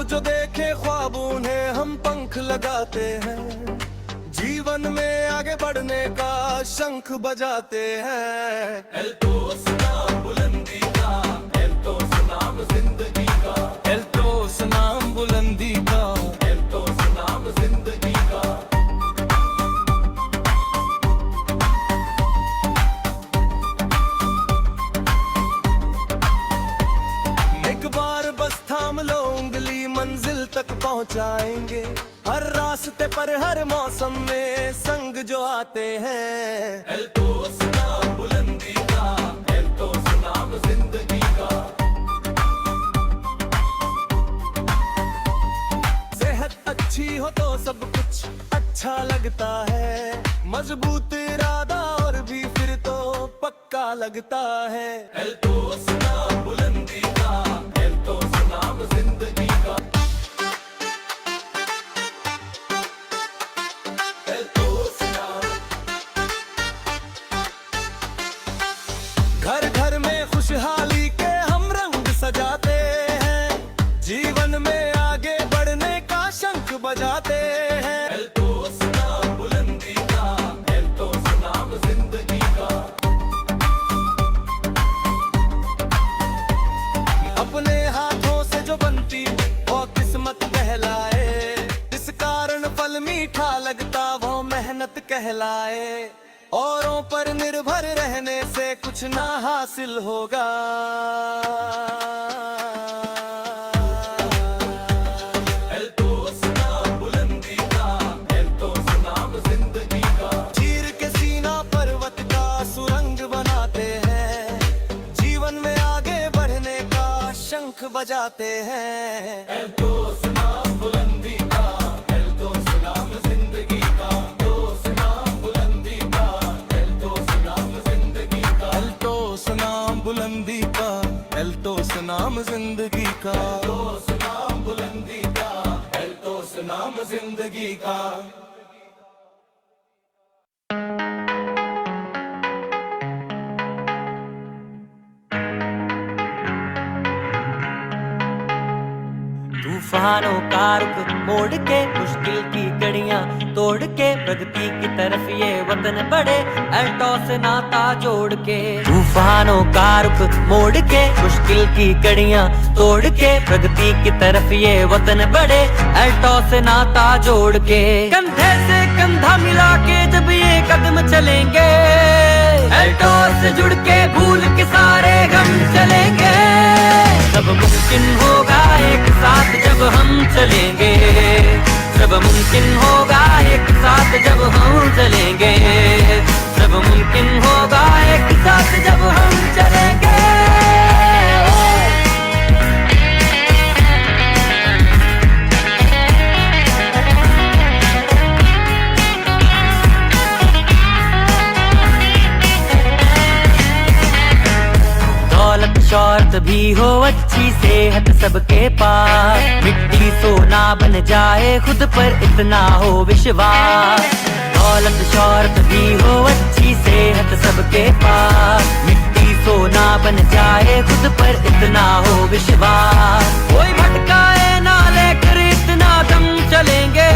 जो देखे ख्वाब उन्हें हम पंख लगाते हैं, जीवन में आगे बढ़ने का शंख बजाते हैं। एल्टोस नाम बुलंदी का, एल्टोस नाम जिंदगी का, एल्टोस नाम बुलंदी का, एल्टोस नाम जिंदगी का। एक बार बस थाम लो उंगली, मंजिल तक पहुंचाएंगे। हर रास्ते पर हर मौसम में संग जो आते हैं। एल्टोस नाम बुलंदी का, एल्टोस नाम जिंदगी का। सेहत अच्छी हो तो सब कुछ अच्छा लगता है, मजबूत इरादा और भी फिर तो पक्का लगता है। एल्टोस नाम बुलंदी का, एल्टोस नाम जिंदगी का। एल्टोस नाम। घर घर में खुशहाली के हम रंग सजाते हैं, जीवन में आगे बढ़ने का शंख बजाते हैं। एल्टोस नाम बुलंदी का, एल्टोस नाम जिंदगी का। अपने हाथों से जो बनती वो किस्मत कहलाए, इस कारण फल मीठा लगता वो मेहनत कहलाए। औरों पर निर्भर रहने से कुछ ना हासिल होगा। एल्टोस नाम बुलंदी का, एल्टोस नाम जिंदगी का। चीर के सीना पर्वत का सुरंग बनाते हैं, जीवन में आगे बढ़ने का शंख बजाते हैं। एल्टोस नाम बुलंदी का, एल्टोस नाम जिंदगी का। एल्टोस नाम बुलंदी का, एल्टोस नाम जिंदगी का। एल्टोस नाम बुलंदी का, एल्टोस नाम जिंदगी का। एल्टोस नाम बुलंदी का, एल्टोस नाम जिंदगी का। तूफानों का रुख मोड़ के मुश्किल की कड़ियां तोड़ के प्रगति की तरफ ये वतन बढ़े, एल्टोस नाता जोड़ के। तूफानों का रुख मोड़ के मुश्किल की कड़ियां तोड़ के प्रगति की तरफ ये वतन बढ़े, एल्टोस नाता जोड़ के। कंधे से कंधा मिला के जब ये कदम चलेंगे, एल्टोस से जुड़ के भूल के सारे गम चलेंगे। सब मुमकिन होगा एक साथ जब हम चलेंगे, सब मुमकिन होगा एक साथ जब हम चलेंगे, सब मुमकिन होगा एक साथ जब हम चलेंगे। दौलत शौहरत भी हो अच्छी सेहत सबके पास, मिट्टी सोना बन जाए खुद पर इतना हो विश्वास। दौलत शौहरत भी हो अच्छी सेहत सबके पास, मिट्टी सोना बन जाए खुद पर इतना हो विश्वास। कोई भटकाए ना लेकर इतना दम चलेंगे,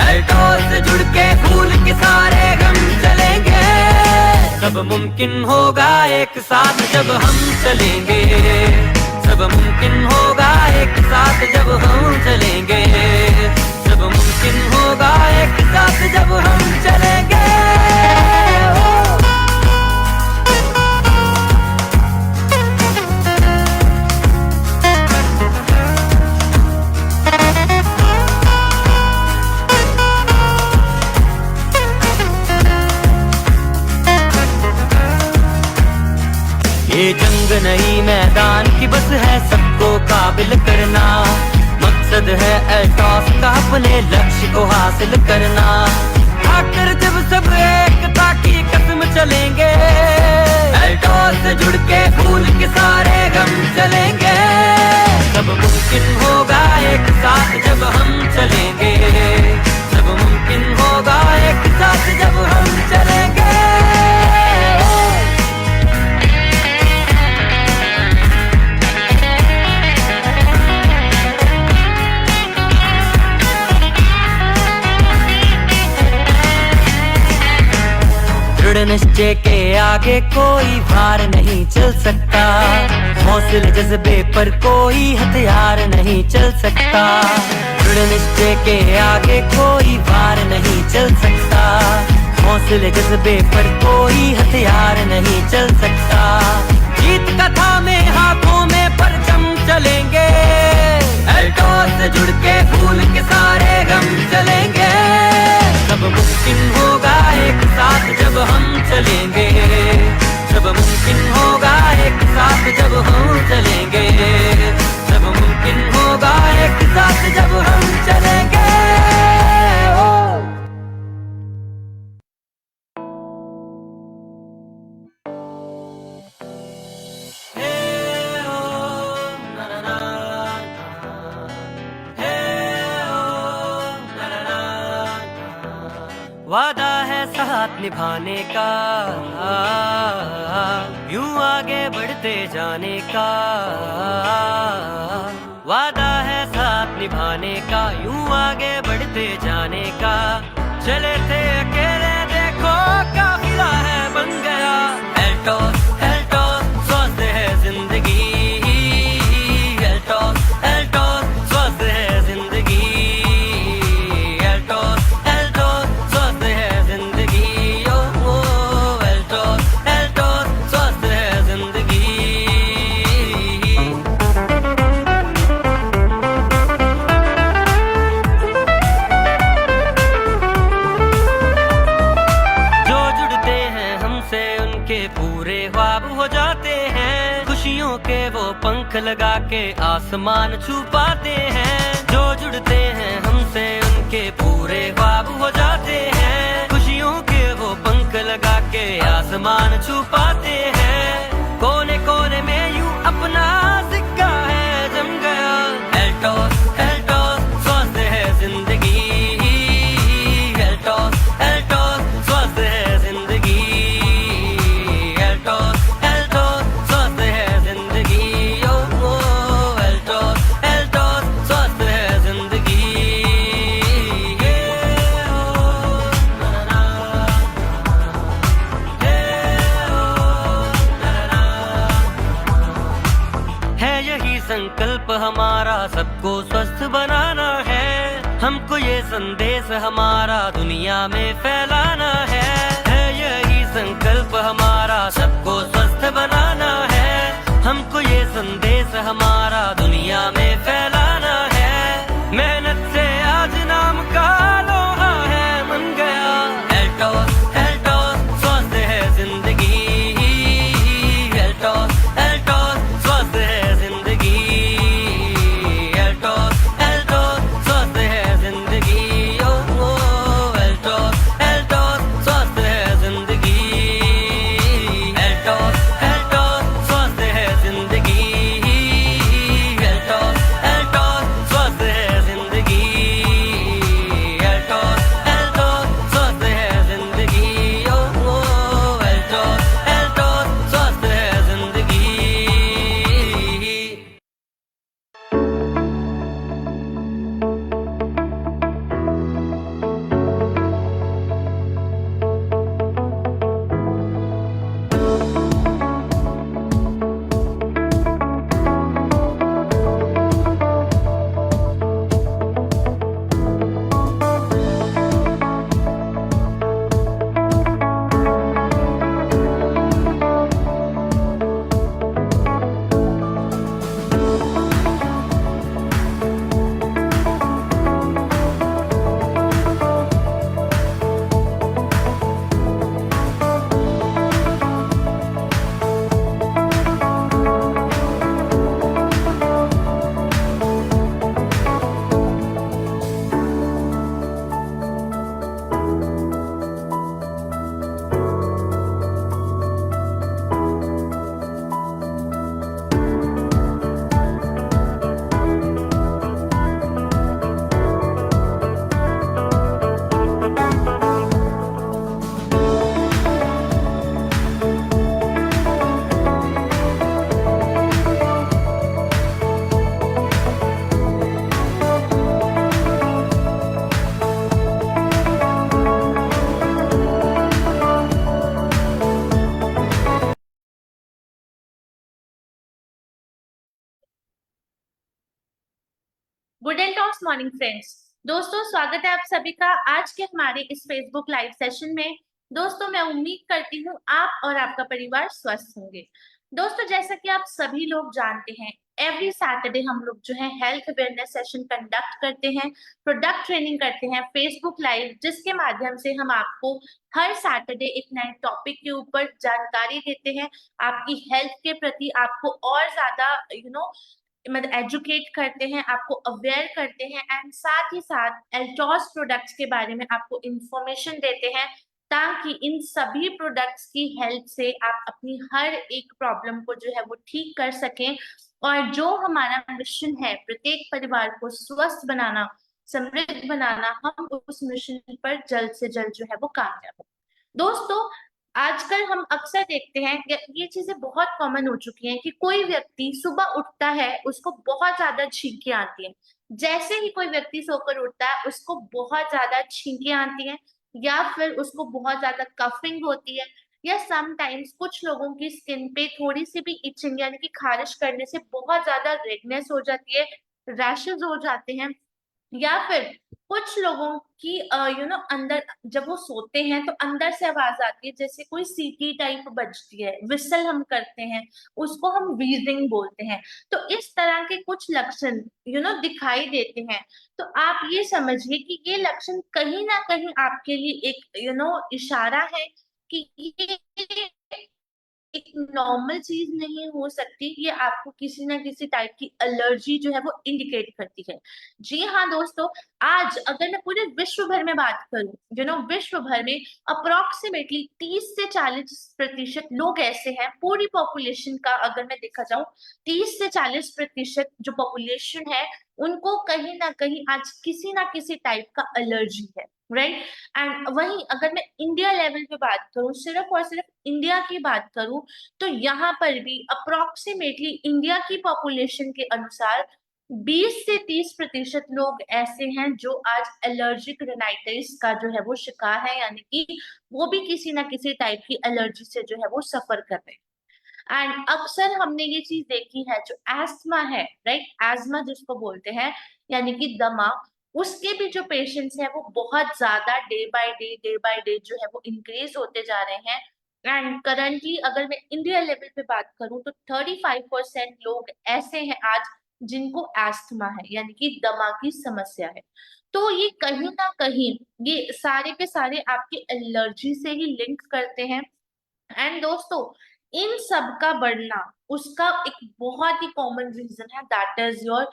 एल्टोस से जुड़ के भूल के सारे गम चलेंगे। सब मुमकिन होगा एक साथ जब हम चलेंगे, सब मुमकिन होगा एक साथ जब हम चलेंगे, सब मुमकिन होगा एक साथ जब हम चलेंगे। ये जंग नहीं मैदान की बस है सबको काबिल करना, मकसद है एल्टोस का अपने लक्ष्य को हासिल करना। आकर जब सब एकता की कसम चलेंगे, एल्टोस से जुड़ के भूल के सारे गम चलेंगे। सब मुमकिन होगा एक साथ जब हम चलेंगे, सब मुमकिन होगा एक साथ जब हम चलेंगे। दृढ़ निश्चय के आगे कोई भार नहीं चल सकता, हौसले जज्बे पर कोई हथियार नहीं चल सकता। दृढ़ निश्चय के आगे कोई भार नहीं चल सकता, हौसले जज्बे पर कोई हथियार नहीं चल सकता। जीत कथा में हाथों में परचम चलेंगे, एल्टोस से जुड़ के फूल के सारे गम चलेंगे। सब मुमकिन होगा एक साथ जब हम चलेंगे, सब मुमकिन होगा एक साथ जब हम चलेंगे, सब मुमकिन होगा एक साथ जब हम चलेंगे। वादा है साथ निभाने का, यूं आगे बढ़ते जाने का। वादा है साथ निभाने का, यूं आगे बढ़ते जाने का। चले थे अकेले देखो काफिला है बन गया। एल्टोस एल्टोस स्वस्थ है जिंदगी, एल्टोस एल्टोस स्वस्थ है जिंदगी, एल्टोस एल्टोस स्वस्थ है जिंदगी। ओ एल्टोस एल्टोस स्वस्थ है जिंदगी। जो जुड़ते हैं हमसे उनके पूरे ख्वाब हो जाते हैं, खुशियों के वो पंख लगा के आसमान छू पाते हैं। जो जुड़ते हैं हमसे उनके पूरे ख्वाब हो जाते हैं, खुशियों के वो पंख लगा के आसमान छू पाते हैं। कोने कोने में यूं अपना सिक्का है जम गया। एल्टोस एल्टोस स्वस्थ है जिंदगी, एल्टोस एल्टोस स्वस्थ है जिंदगी, एल्टोस एल्टोस स्वस्थ है जिंदगी। ओ एल्टोस एल्टोस स्वस्थ है जिंदगी। है यही संकल्प हमारा सबको स्वस्थ बनाना है, हमको ये संदेश हमारा दुनिया में फैलाना है। है यही संकल्प हमारा सबको स्वस्थ बनाना है, हमको ये संदेश हमारा दुनिया में फैलाना है। मेहनत से आज नाम का लोहा है बन गया। एल्टोस एल्टोस स्वस्थ है जिंदगी, एल्टोस एल्टोस स्वस्थ है जिंदगी, एल्टोस एल्टोस स्वस्थ है जिंदगी। ओ एल्टोस एल्टोस स्वस्थ है जिंदगी, एल्टोस एल्टोस स्वस्थ है जिंदगी, एल्टोस एल्टोस गुड मॉर्निंग फ्रेंड्स। दोस्तों, स्वागत है आप सभी का आज के हमारे इस फेसबुक लाइव सेशन में। दोस्तों, मैं उम्मीद करती हूँ आप और आपका परिवार स्वस्थ होंगे। दोस्तों, जैसा कि आप सभी लोग जानते हैं, एवरी सैटरडे हम लोग जो है हेल्थ अवेयरनेस सेशन कंडक्ट करते हैं, प्रोडक्ट ट्रेनिंग करते हैं फेसबुक लाइव, जिसके माध्यम से हम आपको हर सैटरडे एक नए टॉपिक के ऊपर जानकारी देते हैं, आपकी हेल्थ के प्रति आपको और ज्यादा मतलब एजुकेट करते हैं, आपको अवेयर करते हैं एंड साथ ही साथ एल्टॉस प्रोडक्ट्स के बारे में आपको इंफॉर्मेशन देते हैं, ताकि इन सभी प्रोडक्ट्स की हेल्प से आप अपनी हर एक प्रॉब्लम को जो है वो ठीक कर सकें। और जो हमारा मिशन है प्रत्येक परिवार को स्वस्थ बनाना, समृद्ध बनाना, हम उस मिशन पर जल्द से जल्द जो है वो कामयाब हो। दोस्तों, आजकल हम अक्सर देखते हैं कि ये चीजें बहुत कॉमन हो चुकी हैं कि कोई व्यक्ति सुबह उठता है, उसको बहुत ज्यादा छींकें आती हैं। जैसे ही कोई व्यक्ति सोकर उठता है, उसको बहुत ज्यादा छींकें आती हैं, या फिर उसको बहुत ज्यादा कफिंग होती है, या समटाइम्स कुछ लोगों की स्किन पे थोड़ी सी भी इचिंग यानी कि खारिश करने से बहुत ज्यादा रेडनेस हो जाती है, रैशेज हो जाते हैं, या फिर कुछ लोगों की अंदर जब वो सोते हैं तो अंदर से आवाज आती है, जैसे कोई सीटी टाइप बजती है, विसल हम करते हैं, उसको हम व्हीजिंग बोलते हैं। तो इस तरह के कुछ लक्षण दिखाई देते हैं। तो आप ये समझिए कि ये लक्षण कहीं ना कहीं आपके लिए एक इशारा है कि ये एक नॉर्मल चीज नहीं हो सकती, ये आपको किसी ना किसी टाइप की एलर्जी जो है वो इंडिकेट करती है। जी हाँ दोस्तों, आज अगर मैं पूरे विश्व भर में बात करूं, विश्व भर में अप्रोक्सीमेटली 30 से 40% लोग ऐसे हैं, पूरी पॉपुलेशन का अगर मैं देखा जाऊं, 30 से 40% जो पॉपुलेशन है, उनको कहीं ना कहीं आज किसी ना किसी टाइप का एलर्जी है, राइट। एंड वहीं अगर मैं इंडिया लेवल पे बात करूं, सिर्फ और सिर्फ इंडिया की बात करूं, तो यहाँ पर भी अप्रोक्सीमेटली इंडिया की पॉपुलेशन के अनुसार 20 से 30% लोग ऐसे हैं जो आज एलर्जिक रेनाइटिस का जो है वो शिकार है, यानी कि वो भी किसी ना किसी टाइप की एलर्जी से जो है वो सफर कर रहे हैं। एंड अक्सर हमने ये चीज देखी है, जो एस्थमा है, राइट, एस्थमा जिसको बोलते हैं, यानी कि दमा, उसके भी जो पेशेंट्स हैं वो बहुत ज्यादा डे बाय डे जो है वो इंक्रीज होते जा रहे हैं। एंड करंटली अगर मैं इंडिया लेवल पे बात करूं, तो 35% लोग ऐसे हैं आज जिनको एस्थमा है, यानी कि दमा की समस्या है। तो ये कहीं ना कहीं ये सारे के सारे आपके एलर्जी से ही लिंक करते हैं। एंड दोस्तों, इन सब का बढ़ना, उसका एक बहुत ही कॉमन रीजन है, that is your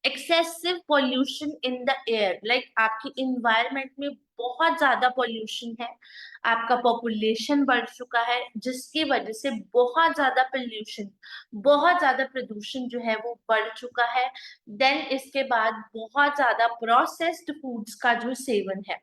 excessive pollution in the air. Like आपकी इन्वायरमेंट में बहुत ज्यादा पॉल्यूशन है, आपका पॉपुलेशन बढ़ चुका है, जिसकी वजह से बहुत ज्यादा पोल्यूशन, बहुत ज्यादा प्रदूषण जो है वो बढ़ चुका है। देन इसके बाद बहुत ज्यादा प्रोसेस्ड फूड्स का जो सेवन है।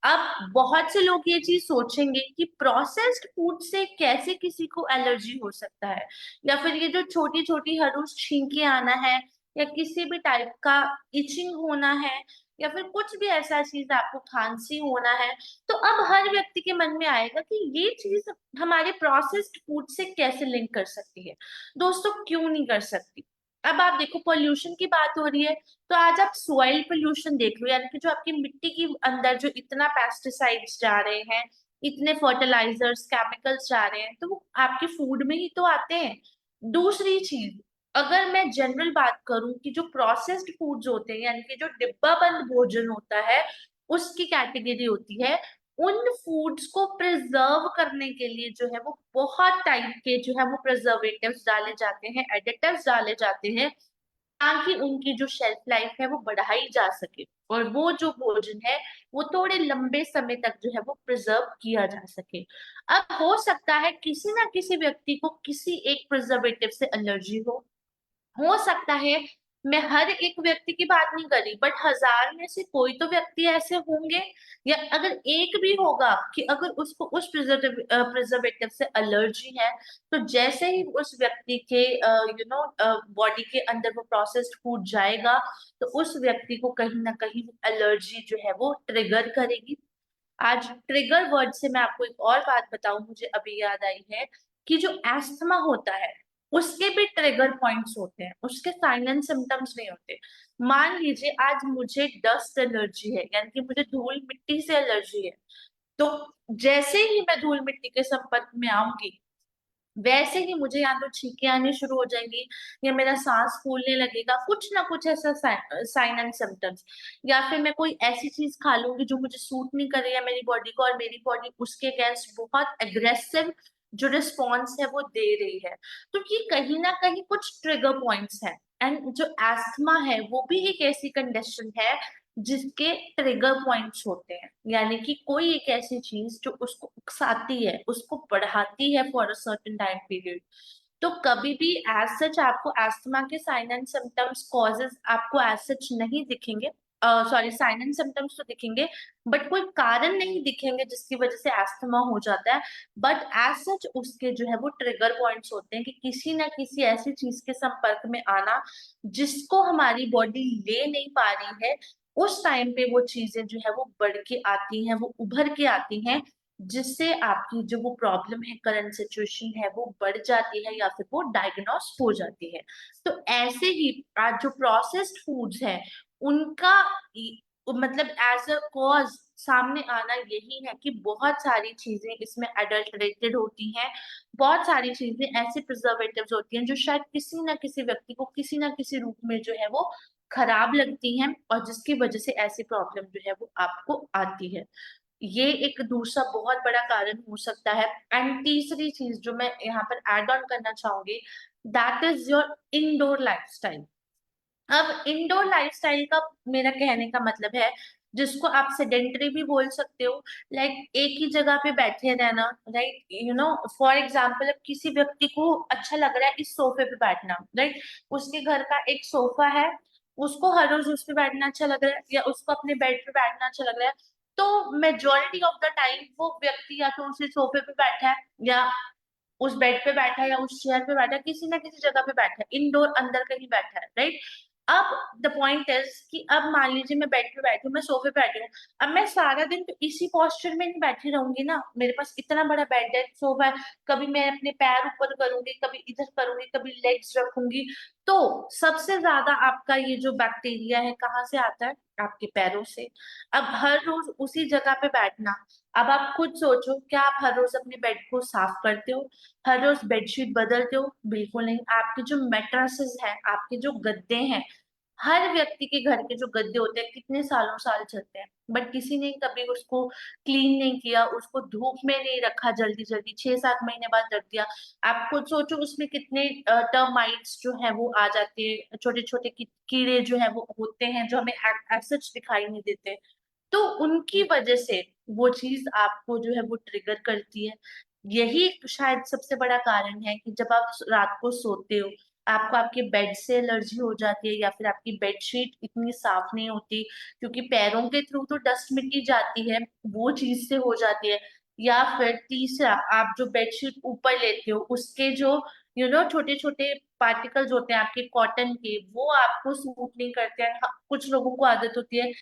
अब बहुत से लोग ये चीज सोचेंगे कि प्रोसेस्ड फूड से कैसे किसी को एलर्जी हो सकता है, या फिर ये जो छोटी छोटी हर रोज छींके आना है, या किसी भी टाइप का इचिंग होना है, या फिर कुछ भी ऐसा चीज आपको खांसी होना है, तो अब हर व्यक्ति के मन में आएगा कि ये चीज हमारे प्रोसेस्ड फूड से कैसे लिंक कर सकती है। दोस्तों, क्यों नहीं कर सकती। अब आप देखो, पोल्यूशन की बात हो रही है, तो आज आप सॉइल पोल्यूशन देख लो, यानी कि जो आपकी मिट्टी के अंदर जो इतना पेस्टिसाइड्स जा रहे हैं, इतने फर्टिलाइजर्स, केमिकल्स जा रहे हैं, तो वो आपके फूड में ही तो आते हैं। दूसरी चीज, अगर मैं जनरल बात करूं कि जो प्रोसेस्ड फूड्स होते हैं, यानी कि जो डिब्बा बंद भोजन होता है, उसकी कैटेगरी होती है, उन फूड्स को प्रिजर्व करने के लिए जो है वो बहुत टाइप के जो है वो प्रिजर्वेटिव्स डाले जाते हैं, एडिटिव्स डाले जाते हैं, ताकि उनकी जो शेल्फ लाइफ है वो बढ़ाई जा सके, और वो जो भोजन है वो थोड़े लंबे समय तक जो है वो प्रिजर्व किया जा सके। अब हो सकता है किसी ना किसी व्यक्ति को किसी एक प्रिजर्वेटिव से एलर्जी हो सकता है, मैं हर एक व्यक्ति की बात नहीं कर रही, बट 1000 में से कोई तो व्यक्ति ऐसे होंगे, या अगर एक भी होगा कि अगर उसको उस प्रिजर्वेटिव से एलर्जी है, तो जैसे ही उस व्यक्ति के बॉडी के अंदर वो प्रोसेस्ड फूड जाएगा, तो उस व्यक्ति को कहीं ना कहीं एलर्जी जो है वो ट्रिगर करेगी। आज ट्रिगर वर्ड से मैं आपको एक और बात बताऊं, मुझे अभी याद आई है कि जो एस्थमा होता है, उसके भी ट्रिगर पॉइंट्स होते हैं, उसके साइन एंड सिम्टम्स नहीं होते। मान लीजिए आज मुझे डस्ट एलर्जी है, यानी कि मुझे धूल मिट्टी से एलर्जी है, तो जैसे ही मैं धूल मिट्टी के संपर्क में आऊंगी, वैसे ही मुझे या तो छींकें आनी शुरू हो जाएंगी, या मेरा सांस फूलने लगेगा, कुछ ना कुछ ऐसा साइन एंड सिम्टम्स। या फिर मैं कोई ऐसी चीज खा लूंगी जो मुझे सूट नहीं कर रही है मेरी बॉडी को, और मेरी बॉडी उसके अगेंस्ट बहुत एग्रेसिव जो रिस्पॉन्स है वो दे रही है। तो ये कहीं ना कहीं कुछ ट्रिगर पॉइंट्स हैं। एंड जो एस्थमा है वो भी एक ऐसी कंडीशन है जिसके ट्रिगर पॉइंट्स होते हैं, यानी कि कोई एक ऐसी चीज जो उसको उकसाती है, उसको बढ़ाती है for a certain time period. तो कभी भी एज सच आपको एस्थमा के साइन एंड सिम्टम्स कॉजेज आपको एज सच नहीं दिखेंगे, सॉरी साइन एंड सिम्टम्स तो दिखेंगे, बट कोई कारण नहीं दिखेंगे जिसकी वजह से एस्थमा हो जाता है। बट एज सच उसके जो है वो ट्रिगर पॉइंट्स होते हैं कि किसी ना किसी ऐसी चीज के संपर्क में आना जिसको हमारी बॉडी ले नहीं पा रही है, उस टाइम पे वो चीजें जो है वो बढ़ के आती हैं, वो उभर के आती हैं, जिससे आपकी जो वो प्रॉब्लम है, करंट सिचुएशन है, वो बढ़ जाती है या फिर वो डायग्नोस हो जाती है। तो ऐसे ही आज जो प्रोसेस्ड फूड्स है उनका मतलब एज अ कॉज सामने आना यही है कि बहुत सारी चीजें इसमें अडल्टरेटेड होती हैं, बहुत सारी चीजें ऐसे प्रिजर्वेटिव्स होती हैं जो शायद किसी ना किसी व्यक्ति को किसी ना किसी रूप में जो है वो खराब लगती हैं, और जिसकी वजह से ऐसी प्रॉब्लम जो है वो आपको आती है। ये एक दूसरा बहुत बड़ा कारण हो सकता है। एंड तीसरी चीज जो मैं यहाँ पर एड ऑन करना चाहूंगी, that is your indoor lifestyle. अब इंडोर लाइफस्टाइल का मेरा कहने का मतलब है, जिसको आप सेडेंटरी भी बोल सकते हो, लाइक एक ही जगह पे बैठे रहना, right, you know, for example अब किसी व्यक्ति को अच्छा लग रहा है इस सोफे पे बैठना, राइट, उसके घर का एक सोफा है, उसको हर रोज उस पे बैठना अच्छा लग रहा है, या उसको अपने बेड पे बैठना अच्छा लग रहा है, तो मेजोरिटी ऑफ द टाइम वो व्यक्ति या तो उसी सोफे पे बैठा है, या उस बेड पे बैठा है, या उस चेयर पे बैठा है, किसी ना किसी जगह पे बैठा है, इंडोर अंदर कहीं बैठा है, राइट। अब द पॉइंट इज कि अब मान लीजिए मैं बेड पे बैठी हूँ, मैं सोफे पे बैठी हूँ, अब मैं सारा दिन तो इसी पोस्चर में नहीं बैठी रहूंगी ना, मेरे पास इतना बड़ा बेड है, सोफा है, कभी मैं अपने पैर ऊपर करूंगी, कभी इधर करूंगी, कभी लेग्स रखूंगी, तो सबसे ज्यादा आपका ये जो बैक्टीरिया है कहाँ से आता है? आपके पैरों से। अब हर रोज उसी जगह पे बैठना, अब आप खुद सोचो, क्या आप हर रोज अपने बेड को साफ करते हो? हर रोज बेडशीट बदलते हो? बिल्कुल नहीं। आपके जो मैट्रेसेस हैं, आपके जो गद्दे हैं, हर व्यक्ति के घर के जो गद्दे होते हैं कितने सालों साल चलते हैं, बट किसी ने कभी उसको क्लीन नहीं किया, उसको धूप में नहीं रखा, जल्दी जल्दी 6-7 महीने बाद रख दिया। आप खुद सोचो उसमें कितने टर्माइट्स जो है वो आ जाते हैं, छोटे छोटे कीड़े जो है वो होते हैं, जो हमें एज सच दिखाई नहीं देते। तो उनकी वजह से वो चीज आपको जो है वो ट्रिगर करती है। यही शायद सबसे बड़ा कारण है कि जब आप रात को सोते हो, आपको आपके बेड से एलर्जी हो जाती है, या फिर आपकी बेडशीट इतनी साफ नहीं होती, क्योंकि पैरों के थ्रू तो डस्ट मिट्टी जाती है, वो चीज से हो जाती है। या फिर तीसरा, आप जो बेडशीट ऊपर लेते हो उसके जो छोटे छोटे पार्टिकल्स होते हैं आपके कॉटन के, वो आपको सूट नहीं करते हैं। हाँ, कुछ लोगों को आदत होती है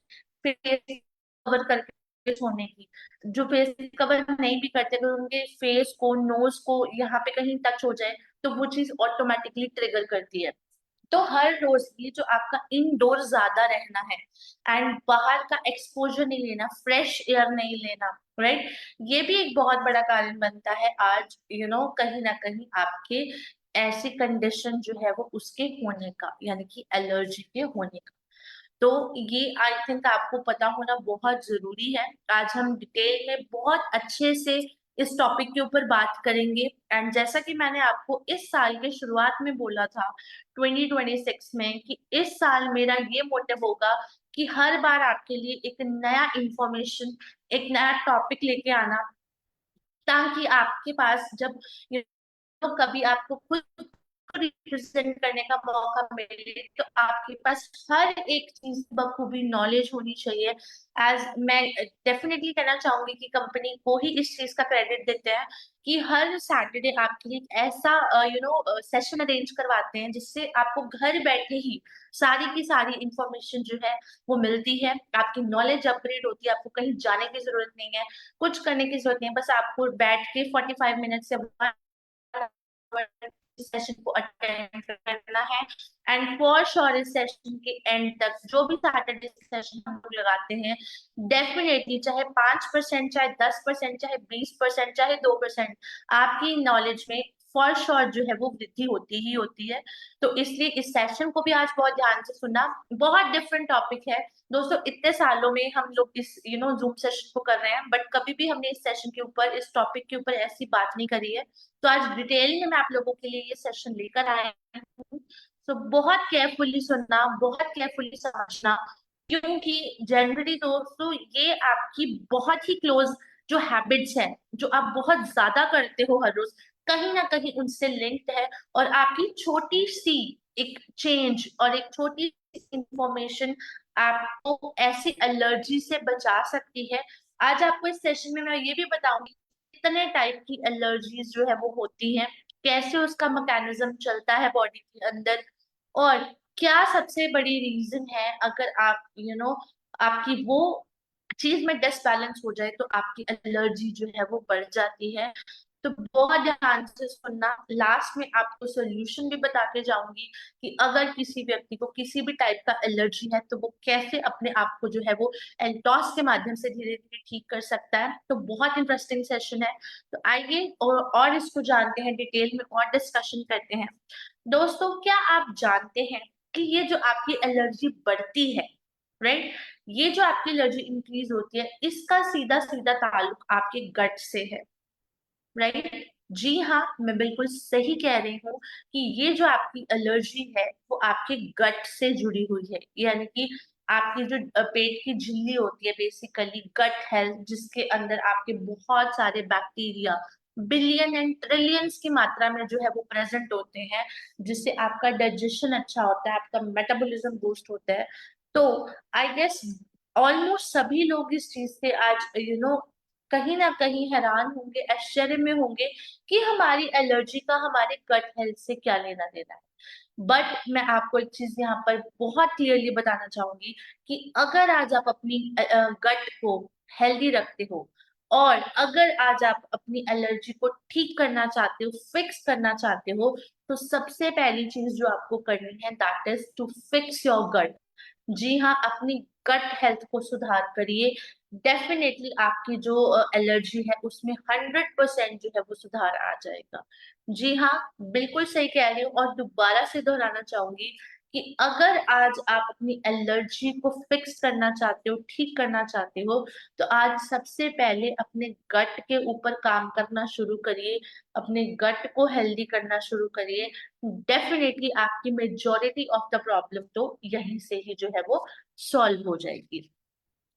फेस कवर करके सोने की, जो फेस कवर नहीं भी करते, अगर उनके फेस को, नोज को यहाँ पे कहीं टच हो जाए तो वो चीज ऑटोमेटिकली ट्रिगर करती है। तो हर रोज ये जो आपका इंडोर ज्यादा रहना है, एंड बाहर का एक्सपोजर नहीं लेना, फ्रेश एयर नहीं लेना, राइट, ये भी एक बहुत बड़ा कारण बनता है आज कहीं ना कहीं आपके ऐसी कंडीशन जो है वो उसके होने का, यानी कि एलर्जी के होने का। तो ये आई थिंक आपको पता होना बहुत जरूरी है। आज हम डिटेल में बहुत अच्छे से इस टॉपिक के ऊपर बात करेंगे। एंड जैसा कि मैंने आपको इस साल के शुरुआत में बोला था 2026 में, कि इस साल मेरा ये मोटिव होगा कि हर बार आपके लिए एक नया इंफॉर्मेशन, एक नया टॉपिक लेके आना, ताकि आपके पास जब तो कभी आपको खुद को रिप्रेजेंट करने का मौका मिले तो आपके पास हर एक चीज बखूबी नॉलेज होनी चाहिए। एज मैं डेफिनेटली कहना चाहूंगी कि कंपनी को ही इस चीज का क्रेडिट देते हैं कि हर सैटरडे आपके लिए एक ऐसा सेशन अरेंज करवाते हैं जिससे आपको घर बैठे ही सारी की सारी इंफॉर्मेशन जो है वो मिलती है, आपकी नॉलेज अपग्रेड होती है, आपको कहीं जाने की जरूरत नहीं है, कुछ करने की जरूरत नहीं है, बस आपको बैठ के 45 मिनट से इस सेशन को अटेंड करना है। एंड फॉर श्योर इस सेशन के एंड तक जो भी सैटरडे सेशन हम लोग लगाते हैं, डेफिनेटली चाहे 5%, चाहे 10%, चाहे 20%, चाहे 2%, आपकी नॉलेज में फॉर श्योर जो है वो वृद्धि होती ही होती है। तो इसलिए इस सेशन को भी आज बहुत ध्यान से सुनना। बहुत डिफरेंट टॉपिक है दोस्तों, इतने सालों में हम लोग इस जूम सेशन को कर रहे हैं, बट कभी भी हमने इस सेशन के ऊपर, इस टॉपिक के ऊपर ऐसी बात नहीं करी है। तो आज डिटेल में मैं आप लोगों के लिए ये सेशन लेकर आया हूँ। तो बहुत केयरफुली सुनना, बहुत केयरफुली समझना, क्योंकि जनरली दोस्तों ये आपकी बहुत ही क्लोज जो हैबिट्स हैं, जो आप बहुत ज्यादा करते हो हर रोज, कहीं ना कहीं उनसे लिंक्ड है। और आपकी छोटी सी एक चेंज और एक छोटी इंफॉर्मेशन आपको ऐसी एलर्जी से बचा सकती है। आज आपको इस सेशन में मैं ये भी बताऊंगी कितने टाइप की एलर्जीज जो है वो होती हैं, कैसे उसका मैकेनिज्म चलता है बॉडी के अंदर, और क्या सबसे बड़ी रीजन है अगर आप आपकी वो चीज में डिसबैलेंस हो जाए तो आपकी एलर्जी जो है वो बढ़ जाती है। तो बहुत ध्यान से सुनना, लास्ट में आपको सोल्यूशन भी बता के जाऊंगी कि अगर किसी व्यक्ति को किसी भी टाइप का एलर्जी है तो वो कैसे अपने आप को जो है वो एल्टॉस के माध्यम से धीरे धीरे ठीक कर सकता है। तो बहुत इंटरेस्टिंग सेशन है। तो आइए और इसको जानते हैं, डिटेल में और डिस्कशन करते हैं। दोस्तों, क्या आप जानते हैं कि ये जो आपकी एलर्जी बढ़ती है, राइट, ये जो आपकी एलर्जी इंक्रीज होती है, इसका सीधा सीधा ताल्लुक आपके गट से है, राइट। जी हाँ, मैं बिल्कुल सही कह रही हूँ कि ये जो आपकी एलर्जी है वो आपके गट से जुड़ी हुई है। यानी कि आपकी जो पेट की झिल्ली होती है, बेसिकली गट हेल्थ, जिसके अंदर आपके बहुत सारे बैक्टीरिया बिलियन एंड ट्रिलियंस की मात्रा में जो है वो प्रेजेंट होते हैं, जिससे आपका डाइजेशन अच्छा होता है, आपका मेटाबॉलिज्म बूस्ट होता है। तो आई गेस ऑलमोस्ट सभी लोग इस चीज से आज कहीं ना कहीं हैरान होंगे, आश्चर्य में होंगे कि हमारी एलर्जी का हमारे गट हेल्थ से क्या लेना देना है। बट मैं आपको एक चीज यहाँ पर बहुत क्लियरली बताना चाहूंगी कि अगर आज आप अपनी गट को हेल्दी रखते हो, और अगर आज आप अपनी एलर्जी को ठीक करना चाहते हो, फिक्स करना चाहते हो, तो सबसे पहली चीज जो आपको करनी है, that is to fix your gut. जी हाँ, अपनी गट हेल्थ को सुधार करिए। डेफिनेटली आपकी जो एलर्जी है उसमें 100% जो है वो सुधार आ जाएगा। जी हाँ, बिल्कुल सही कह रही हूँ, और दोबारा से दोहराना चाहूंगी कि अगर आज आप अपनी एलर्जी को फिक्स करना चाहते हो, ठीक करना चाहते हो, तो आज सबसे पहले अपने गट के ऊपर काम करना शुरू करिए, अपने गट को हेल्दी करना शुरू करिए। डेफिनेटली आपकी मेजॉरिटी ऑफ द प्रॉब्लम तो यहीं से ही जो है वो सॉल्व हो जाएगी।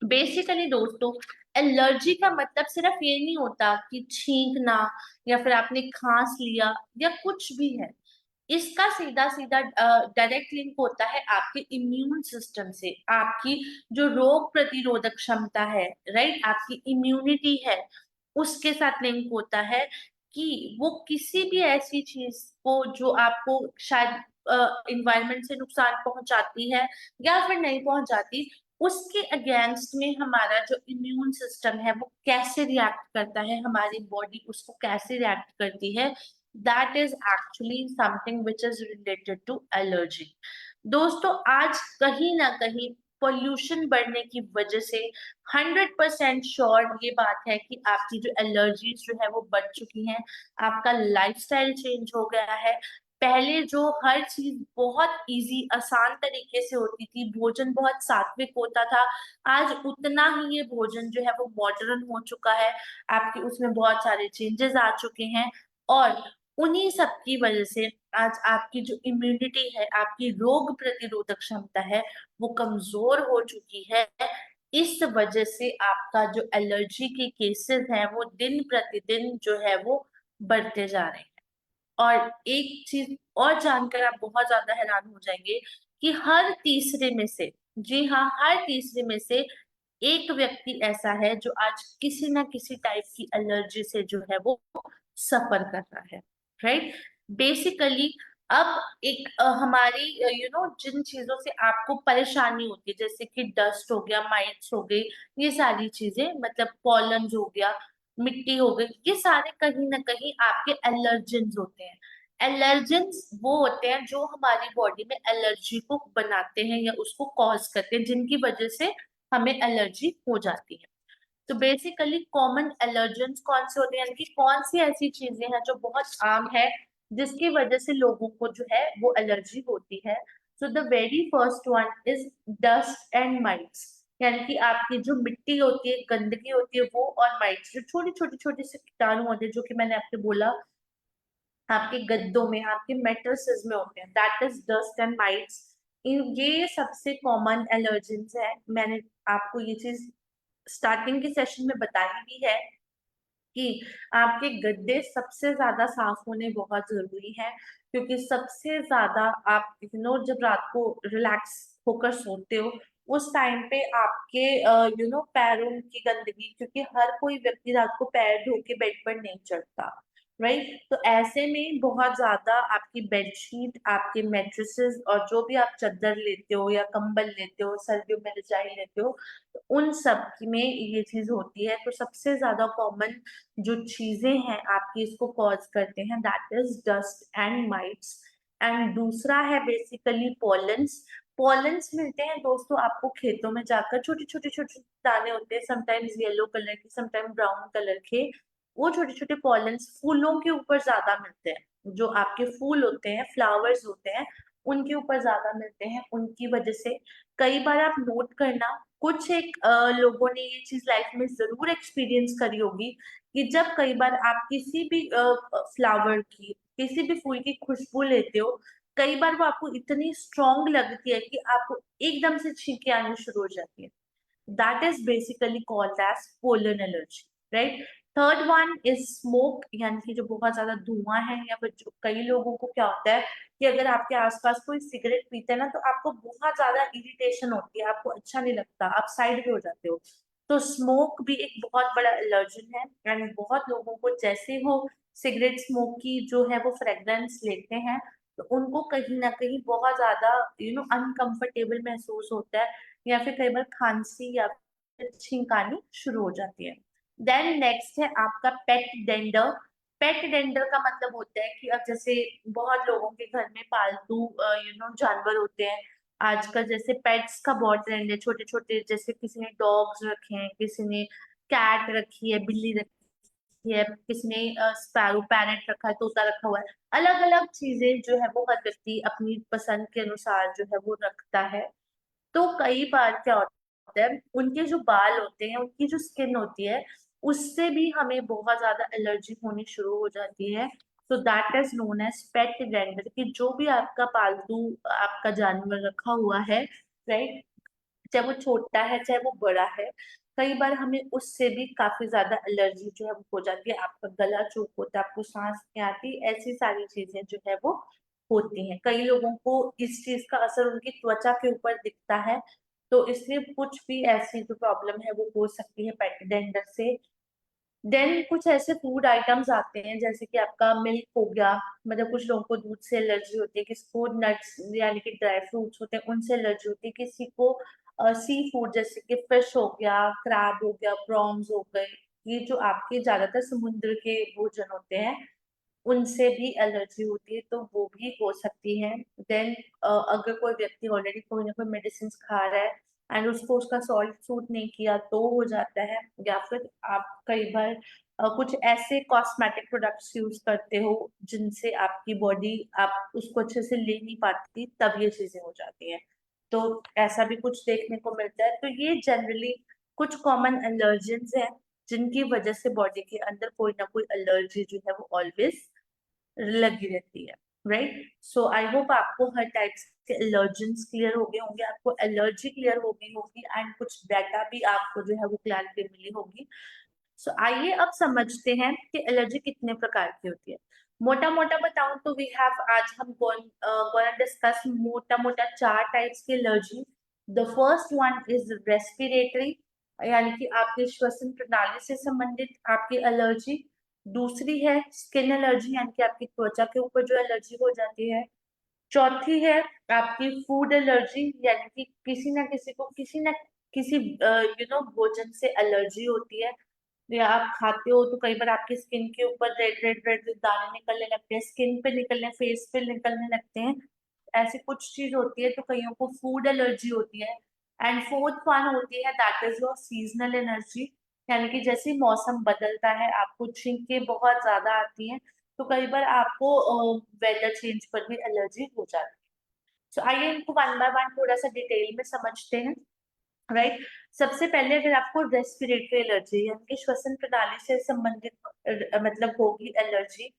बेसिकली दोस्तों, एलर्जी का मतलब सिर्फ ये नहीं होता कि छींकना या फिर आपने खांस लिया या कुछ भी है। इसका सीधा सीधा डायरेक्ट लिंक होता है आपके इम्यून सिस्टम से, आपकी जो रोग प्रतिरोधक क्षमता है, राइट, आपकी इम्यूनिटी है, उसके साथ लिंक होता है कि वो किसी भी ऐसी चीज को जो आपको शायद इन्वायरमेंट से नुकसान पहुंचाती है या फिर नहीं पहुंचाती, उसके अगेंस्ट में हमारा जो इम्यून सिस्टम है वो कैसे रिएक्ट करता है, हमारी बॉडी उसको कैसे रिएक्ट करती है, that is actually something which is related to allergy. दोस्तों, आज कहीं ना कहीं पोल्यूशन बढ़ने की वजह से 100% श्योर ये बात है कि आपकी जो एलर्जीज जो है वो बढ़ चुकी हैं। आपका लाइफस्टाइल चेंज हो गया है। पहले जो हर चीज बहुत इजी, आसान तरीके से होती थी, भोजन बहुत सात्विक होता था, आज उतना ही ये भोजन जो है वो मॉडर्न हो चुका है। आपके उसमें बहुत सारे चेंजेस आ चुके हैं, और उन्हीं सब की वजह से आज आपकी जो इम्यूनिटी है, आपकी रोग प्रतिरोधक क्षमता है, वो कमजोर हो चुकी है। इस वजह से आपका जो एलर्जी के केसेस हैं वो दिन प्रतिदिन जो है वो बढ़ते जा रहे हैं। और एक चीज और जानकर आप बहुत ज्यादा हैरान हो जाएंगे कि हर तीसरे में से, जी हाँ, हर तीसरे में से एक व्यक्ति ऐसा है जो आज किसी ना किसी टाइप की एलर्जी से जो है वो सफर कर रहा है, राइट। बेसिकली अब एक हमारी जिन चीजों से आपको परेशानी होती है, जैसे कि डस्ट हो गया, माइट्स हो गई, ये सारी चीजें, मतलब पॉलन हो गया, मिट्टी हो गई, ये सारे कहीं ना कहीं आपके एलर्जेंस होते हैं। एलर्जेंस वो होते हैं जो हमारी बॉडी में एलर्जी को बनाते हैं या उसको कॉज करते हैं, जिनकी वजह से हमें एलर्जी हो जाती है। तो बेसिकली कॉमन एलर्जेंस कौन से होते हैं, यानी कि कौन सी ऐसी चीजें हैं जो बहुत आम है जिसकी वजह से लोगों को जो है वो एलर्जी होती है। So the very first one is dust and mites, यानी कि आपकी जो मिट्टी होती है, गंदगी होती है, वो और माइट्स जो छोटी छोटी छोटी से कीटाणु होते हैं, जो कि मैंने आपको बोला आपके गद्दों में, आपके मेट्रेसेस में होते हैं, that is dust and mites. ये सबसे कॉमन एलर्जेंस है। मैंने आपको ये चीज स्टार्टिंग के सेशन में बताई भी है कि आपके गद्दे सबसे ज्यादा साफ होने बहुत जरूरी है, क्योंकि सबसे ज्यादा आप जब रात को रिलैक्स होकर सोते हो उस टाइम पे आपके पैरों की गंदगी, क्योंकि हर कोई व्यक्ति रात को पैर धो के बेड पर नहीं चढ़ता, राइट। तो ऐसे में बहुत ज्यादा आपकी बेडशीट, आपके मैट्रेसेस और जो भी आप चादर लेते हो या कंबल लेते हो, सर्दियों में रजाई लेते हो, तो उन सब में ये चीज होती है। तो सबसे ज्यादा कॉमन जो चीजें हैं आपकी इसको कॉज करते हैं, that is dust and mites. And दूसरा है बेसिकली पॉलन्स। पॉलन्स मिलते हैं दोस्तों आपको खेतों में जाकर, छोटे छोटे छोटे दाने होते हैं, समटाइम्स येलो कलर के, समटाइम्स ब्राउन कलर के। वो छोटे छोटे पॉलन्स फूलों के ऊपर ज्यादा मिलते हैं, जो आपके फूल होते हैं, फ्लावर्स होते हैं, उनके ऊपर ज्यादा मिलते हैं। उनकी वजह से कई बार आप नोट करना, कुछ एक लोगों ने ये चीज लाइफ में जरूर एक्सपीरियंस करी होगी कि जब कई बार आप किसी भी फ्लावर की, किसी भी फूल की खुशबू लेते हो, कई बार वो आपको इतनी स्ट्रॉन्ग लगती है कि आपको एकदम से छींकें आनी शुरू हो जाती है। That is basically called as pollen allergy, right. Third one is smoke, यानी कि जो बहुत ज्यादा धुआं है, या फिर जो कई लोगों को क्या होता है कि अगर आपके आसपास कोई सिगरेट पीता है ना, तो आपको बहुत ज्यादा इरिटेशन होती है, आपको अच्छा नहीं लगता, आप साइड पे हो जाते हो। तो स्मोक भी एक बहुत बड़ा एलर्जन है। एंड बहुत लोगों को जैसे वो सिगरेट स्मोक की जो है वो फ्रेग्रेंस लेते हैं, तो उनको कहीं ना कहीं बहुत ज्यादा अनकंफर्टेबल महसूस होता है, या फिर कई बार खांसी या फिर छींक आनी शुरू हो जाती है। देन नेक्स्ट है आपका पेट डेंडर। पेट डेंडर का मतलब होता है कि अब जैसे बहुत लोगों के घर में पालतू जानवर होते हैं आजकल, जैसे पेट्स का बहुत ट्रेंड है, छोटे छोटे, जैसे किसी ने डॉग्स रखे हैं, किसी ने कैट रखी है, बिल्ली रखी है, किसी ने स्पैरो पैरेट रखा है, तोता रखा हुआ है। अलग अलग चीजें जो है वो हर व्यक्ति अपनी पसंद के अनुसार जो है वो रखता है। तो कई बार क्या होता है, उनके जो बाल होते हैं, उनकी जो स्किन होती है, उससे भी हमें बहुत ज्यादा एलर्जी होनी शुरू हो जाती है। तो that is known as pet dander, कि जो भी आपका पालतू आपका जानवर रखा हुआ है, राइट, चाहे वो छोटा है चाहे वो बड़ा है, कई बार हमें उससे भी काफी ज्यादा एलर्जी जो है वो हो जाती है। आपका गला चोक होता है, आपको सांस नहीं आती, ऐसी सारी चीजें जो है वो होती हैं। कई लोगों को इस चीज का असर उनकी त्वचा के ऊपर दिखता है, तो इसलिए कुछ भी ऐसी जो प्रॉब्लम है वो हो सकती है पेट डेंडर से। देन कुछ ऐसे फूड आइटम्स आते हैं, जैसे कि आपका मिल्क हो गया, मतलब कुछ लोगों को दूध से एलर्जी होती है, किसी को नट्स यानी कि ड्राई फ्रूट्स होते हैं उनसे एलर्जी होती है, किसी को सी फूड जैसे कि फिश हो गया, क्रैब हो गया, प्रॉन्स हो गए, ये जो आपके ज्यादातर समुद्र के भोजन होते हैं, उनसे भी एलर्जी होती है, तो वो भी हो सकती है। देन अगर कोई व्यक्ति ऑलरेडी कोई ना कोई मेडिसिन खा रहा है एंड उसको उसका सॉल्ट सूट नहीं किया तो हो जाता है। या फिर आप कई बार कुछ ऐसे कॉस्मेटिक प्रोडक्ट्स यूज करते हो जिनसे आपकी बॉडी आप उसको अच्छे से ले नहीं पाती, तब ये चीजें हो जाती हैं। तो ऐसा भी कुछ देखने को मिलता है। तो ये जनरली कुछ कॉमन एलर्जेंस हैं जिनकी वजह से बॉडी के अंदर कोई ना कोई एलर्जी जो है वो ऑलवेज लगी रहती है, राइट। सो आई होप आपको हर टाइप्स के एलर्जेंस क्लियर हो गए होंगे, आपको एलर्जी क्लियर हो गई होगी, एंड कुछ डाटा भी आपको जो है वो क्लैरिटी मिली होगी। सो आइए अब समझते हैं कि एलर्जी कितने प्रकार की होती है। मोटा मोटा बताऊं तो वी हैव, आज हम गोना डिस्कस मोटा मोटा 4 टाइप्स की allergy. The first one is respiratory, यानी कि आपके श्वसन प्रणाली से संबंधित आपकी एलर्जी। दूसरी है स्किन एलर्जी, यानी कि आपकी त्वचा के ऊपर जो एलर्जी हो जाती है। चौथी है आपकी फूड एलर्जी, यानी कि किसी ना किसी को किसी ना किसी भोजन से एलर्जी होती है। या आप खाते हो तो कई बार आपकी स्किन के ऊपर रेड रेड रेड दाने निकलने लगते हैं, स्किन पे निकलने, फेस पे निकलने लगते हैं। ऐसी कुछ चीज होती है, तो कईयों को फूड एलर्जी होती है। एंड फोर्थ वन होती है that is your seasonal energy, यानी कि जैसे मौसम बदलता है आपको छींकें बहुत ज्यादा आती हैं, तो कई बार आपको वेदर चेंज पर भी एलर्जी हो जाती है। सो आइए इनको वन बाय वन थोड़ा सा डिटेल में समझते हैं। राइट, सबसे पहले अगर आपको रेस्पिरेटरी एलर्जी यानी कि श्वसन प्रणाली से संबंधित मतलब होगी एलर्जी,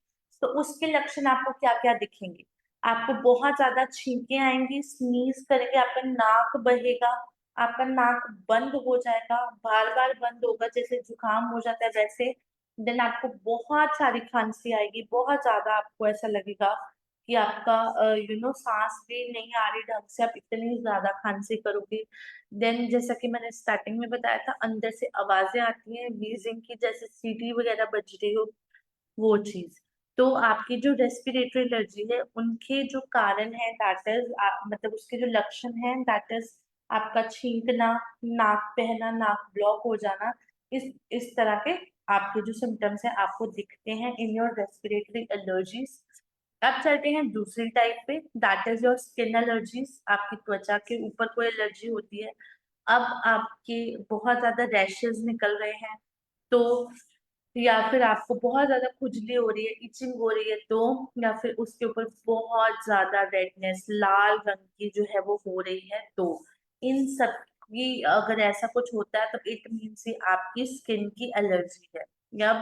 तो उसके लक्षण आपको क्या क्या दिखेंगे? आपको बहुत ज्यादा छींकें आएंगी, स्नीज करेंगे, आपका नाक बहेगा, आपका नाक बंद हो जाएगा, बार बार बंद होगा, जैसे जुकाम हो जाता है वैसे। देन आपको बहुत सारी खांसी आएगी, बहुत ज्यादा आपको ऐसा लगेगा कि आपका सांस भी नहीं आ रही ढंग से, आप इतनी ज्यादा खांसी करोगे। देन जैसा कि मैंने स्टार्टिंग में बताया था, अंदर से आवाजें आती हैं वीजिंग की, जैसे सीटी वगैरह बज रही हो, वो चीज। तो आपकी जो रेस्पिरेटरी एलर्जी है उनके जो कारण है दैट इज मतलब उसके जो लक्षण है दैट इज आपका छींकना, नाक बहना, नाक ब्लॉक हो जाना, इस तरह के आपके जो सिम्टम्स हैं आपको दिखते हैं इन योर रेस्पिरेटरी एलर्जीज। अब चलते हैं दूसरी टाइप पे, that is your skin allergies. आपकी त्वचा के ऊपर कोई एलर्जी होती है, अब आपके बहुत ज्यादा रैशेस निकल रहे हैं, तो या फिर आपको बहुत ज्यादा खुजली हो रही है, इचिंग हो रही है, तो या फिर उसके ऊपर बहुत ज्यादा रेडनेस लाल रंग की जो है वो हो रही है, तो इन सब की अगर ऐसा कुछ होता है तो इट मीन्स आपकी स्किन की एलर्जी है। या